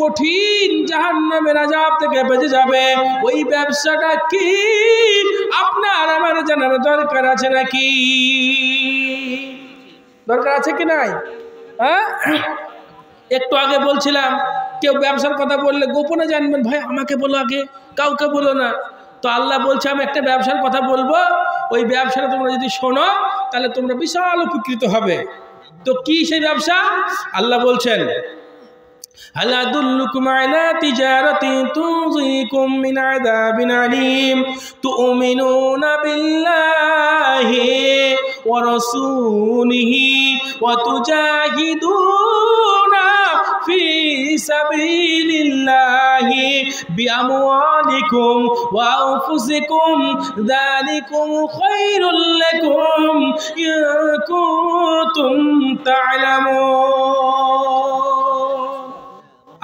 কঠিন জাহান্নামের আযাব থেকে বেঁচে যাবে। ওই ব্যবসাটা কি আপনার আমার জানার দরকার আছে নাকি? দরকার আছে কি নাই? হ্যাঁ, একটু আগে বলছিলাম, কেউ ব্যবসার কথা বললে গোপনে জানবেন, ভাই আমাকে বলো আগে, কাউকে বলো না। তো আল্লাহ বলছে আমি একটা ব্যবসার কথা বলবো, ওই ব্যবসাটা তোমরা যদি শোনো তাহলে তোমরা বিশাল উপকৃত হবে। তো কি সেই ব্যবসা? আল্লাহ বলছেন, হাল আদুল্লুকুম আলা তিজারাতিন তুনজিকুম মিন আযাবিন আলীম তুমিনুনা বিল্লাহি ওয়া রাসূলিহি ওয়া তুজাহিদুনা ফি সাবিলিল্লাহি বিআমওয়ালিকুম ওয়া আনফুসিকুম যালিকুম খায়রুল লাকুম ইন কুনতুম তা'লামুন।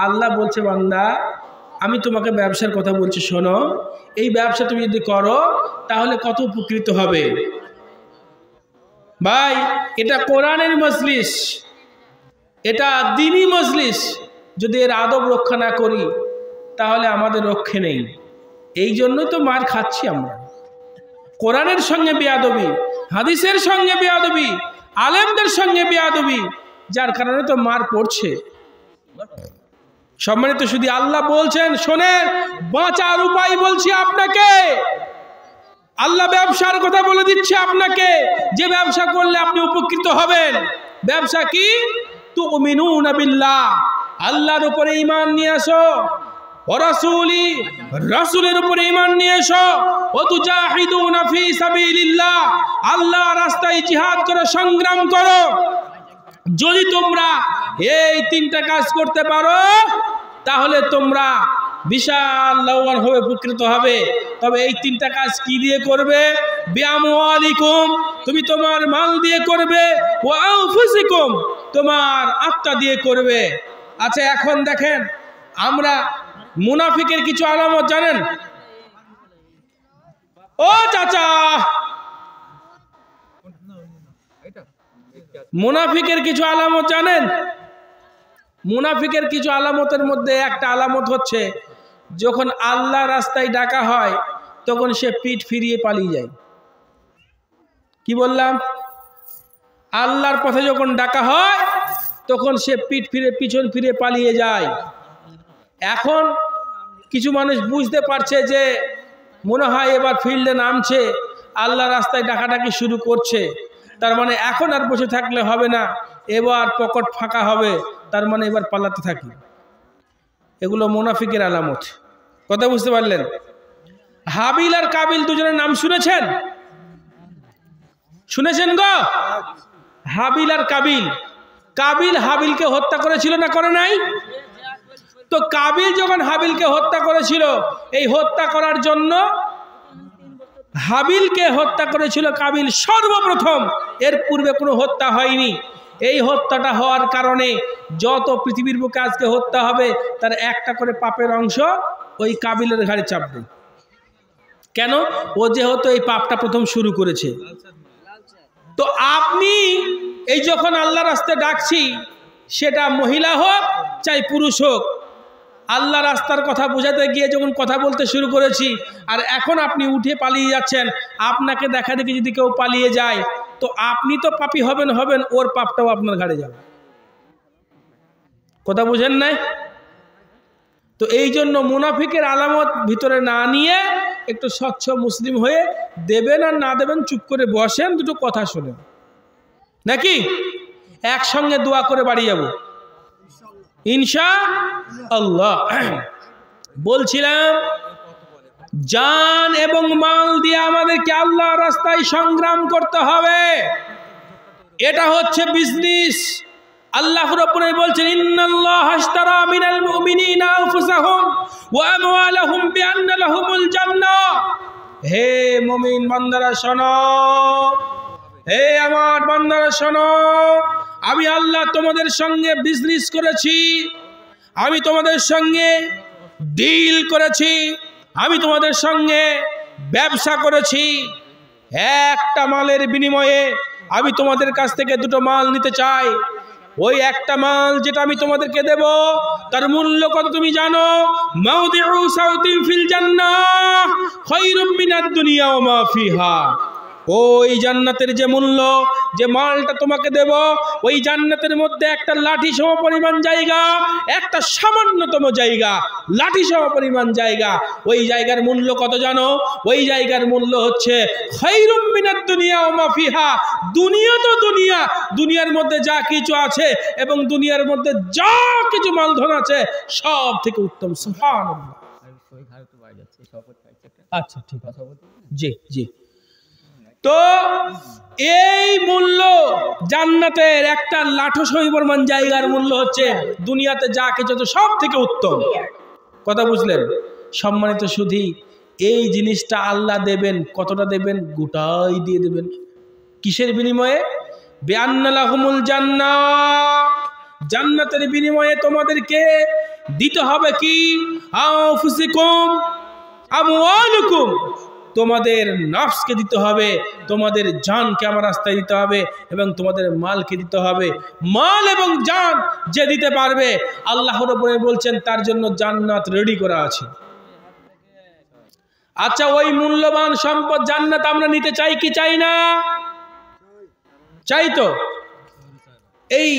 আল্লাহ বলছে, বান্দা আমি তোমাকে ব্যবসার কথা বলছি, শোনো, এই ব্যবসা তুমি যদি করো তাহলে কত উপকৃত হবে। ভাই, এটা কোরআনের মজলিস, এটা দ্বীনি মজলিস, যদি এর আদব রক্ষা না করি তাহলে আমাদের রক্ষে নেই। এই জন্যই তো মার খাচ্ছি আমরা। কোরআনের সঙ্গে বেয়াদবি, হাদিসের সঙ্গে বেয়াদবি, আলেমদের সঙ্গে বেয়াদবি, যার কারণে তো মার পড়ছে। সম্মানিত শুধু আল্লাহ বলছেন, শোনেন, বাঁচার উপায় বলছি আপনাকে। আল্লাহ ব্যবসার কথা বলে দিচ্ছে আপনাকে, যে ব্যবসা করলে আপনি উপকৃত হবেন। ব্যবসা কি? তুমিনুনা বিল্লাহ, আল্লাহর উপরে ঈমান নিয়ে আসো, ওয়া রাসূলি, রাসূলের উপরে ঈমান নিয়ে এসো, ওয়া তুজাহিদুনা ফি সাবিলিল্লাহ, আল্লাহর রাস্তায় জিহাদ করো, সংগ্রাম করো। যদি তোমরা এই তিনটা কাজ করতে পারো তাহলে তোমরা বিশাল লাভবান হবে, উপকৃত হবে। তবে এই তিনটা কাজ কি দিয়ে করবে? বিআমওয়ালিকুম, তুমি তোমার মাল দিয়ে করবে, ওয়া আনফুসিকুম, তোমার আত্মা দিয়ে করবে। আচ্ছা, এখন দেখেন, আমরা মুনাফিকের কিছু আলামত জানেন? ও চাচা, মুনাফিকের কিছু আলামত জানেন? মুনাফিকের কিছু আলামতের মধ্যে একটা আলামত হচ্ছে, যখন আল্লাহ রাস্তায় ডাকা হয় তখন সে পিঠ ফিরিয়ে পালিয়ে যায়। কি বললাম? আল্লাহর পথে যখন ডাকা হয় তখন সে পিছন ফিরে পালিয়ে যায়। এখন কিছু মানুষ বুঝতে পারছে যে মনে হয় এবার ফিল্ডে নামছে, আল্লাহ রাস্তায় ডাকাডাকি শুরু করছে, তার মানে এখন আর বসে থাকলে হবে না, এবার পকেট ফাঁকা হবে, তার মানে এবার পালাতে থাকি। এগুলো মুনাফিকের আলামত। কথা বুঝতে পারলেন? হাবিল আর কাবিল দুজনের নাম শুনেছেন? শুনেছেন গো? হাবিল আর কাবিল। কাবিল হাবিলকে হত্যা করেছিল না করে নাই? তো কাবিল যখন হাবিলকে হত্যা করেছিল, এই হত্যা করার জন্য হাবিলকে হত্যা করেছিল কাবিল সর্বপ্রথম, এর পূর্বে কোনো হত্যা হয়নি। এই হত্যাটা হওয়ার কারণে যত পৃথিবীর বুকে আজকে হত্যা হবে তার একটা করে পাপের অংশ ওই কাবিলের ঘাড়ে চাপবে। কেন? ও যেহেতু এই পাপটা প্রথম শুরু করেছে। তো আপনি এই যখন আল্লাহ রাস্তায় ডাকছি, সেটা মহিলা হোক চাই পুরুষ হোক, আল্লাহ রাস্তার কথা বোঝাতে গিয়ে যখন কথা বলতে শুরু করেছি আর এখন আপনি উঠে পালিয়ে যাচ্ছেন, আপনাকে দেখা দেখি যদি কেউ পালিয়ে যায় তো আপনি তো পাপী হবেন, ওর পাপটাও আপনার ঘাড়ে যাবে। কথা বুঝেন নাই? তো এই জন্য মুনাফিকের আলামত ভিতরে না নিয়ে একটু স্বচ্ছ মুসলিম হয়ে দেবেন আর না দেবেন চুপ করে বসেন, দুটো কথা শোনেন, নাকি একসঙ্গে দোয়া করে বাড়ি যাব ইনশাআল্লাহ। বলছিলাম জান এবং মাল দিয়ে আমাদেরকে আল্লাহর রাস্তায় সংগ্রাম করতে হবে। এটা হচ্ছে বিজনেস। আল্লাহ রাব্বুল আলামিন বলছেন, ইন্নাল্লাহা আশতারা মিনাল মুমিনিনা আনফুসাহুম ওয়া আমওয়ালাহুম বিআন্না লাহুমুল জান্নাহ। হে মুমিন বান্দারা শোনো, হে আমার বান্দারা শোনো, আমি আল্লাহ তোমাদের সঙ্গে বিজনেস করেছি, আমি তোমাদের সঙ্গে ডিল করেছি, আমি তোমাদের সঙ্গে ব্যবসা করেছি। একটা মালের বিনিময়ে আমি তোমাদের কাছ থেকে দুটো মাল নিতে চাই। ওই একটা মাল যেটা আমি তোমাদেরকে দেব তার মূল্য কত তুমি জানো? মাউদিউ সাউতিন ফিল জান্নাহ খায়রুম মিনাদ দুনিয়া ওয়া মা ফিহা। ওই জান্নাতের যে মূল্য, যে মালটা তোমাকে দেব, ওই জান্নাতের মধ্যে একটা লাঠি সম পরিমাণ জায়গা, একটা সামান্যতম জায়গা, লাঠি সম পরিমাণ জায়গা, ওই জায়গার মূল্য কত জানো? ওই জায়গার মূল্য হচ্ছে খায়রুম মিনাদ দুনিয়া ওয়া মা ফিহা। দুনিয়া তো দুনিয়া, দুনিয়ার মধ্যে যা কিছু আছে এবং দুনিয়ার মধ্যে যা কিছু মালধন আছে সব থেকে উত্তম। সুবহানাল্লাহ। আচ্ছা ঠিক আছে, জি জি। তো এই মূল্য জান্নাতের একটা লাঠো পরিমাণ জায়গার মূল্য হচ্ছে দুনিয়াতে যা কিছু সব থেকে উত্তম। কথা বুঝলেন? সম্মানিত সুধী, এই জিনিসটা আল্লাহ দেবেন, কতটা দেবেন? গোটাই দিয়ে দেবেন। কিসের বিনিময়ে? বিআন্না লাহুমুল জান্নাহ। জান্নাতের বিনিময়ে তোমাদেরকে দিতে হবে কি? আনফুসিকুম আমওয়ালুকুম। তোমাদের নফসকে দিতে হবে, তোমাদের জানকে আমার রাস্তায় দিতে হবে এবং তোমাদের মালকে দিতে হবে। মাল এবং জান যে দিতে পারবে, আল্লাহ রাব্বুল আলামিন বলছেন তার জন্য জান্নাত রেডি করা আছে। আচ্ছা, ওই মূল্যবান সম্পদ জান্নাত আমরা নিতে চাই কি চাই না? চাই তো। এই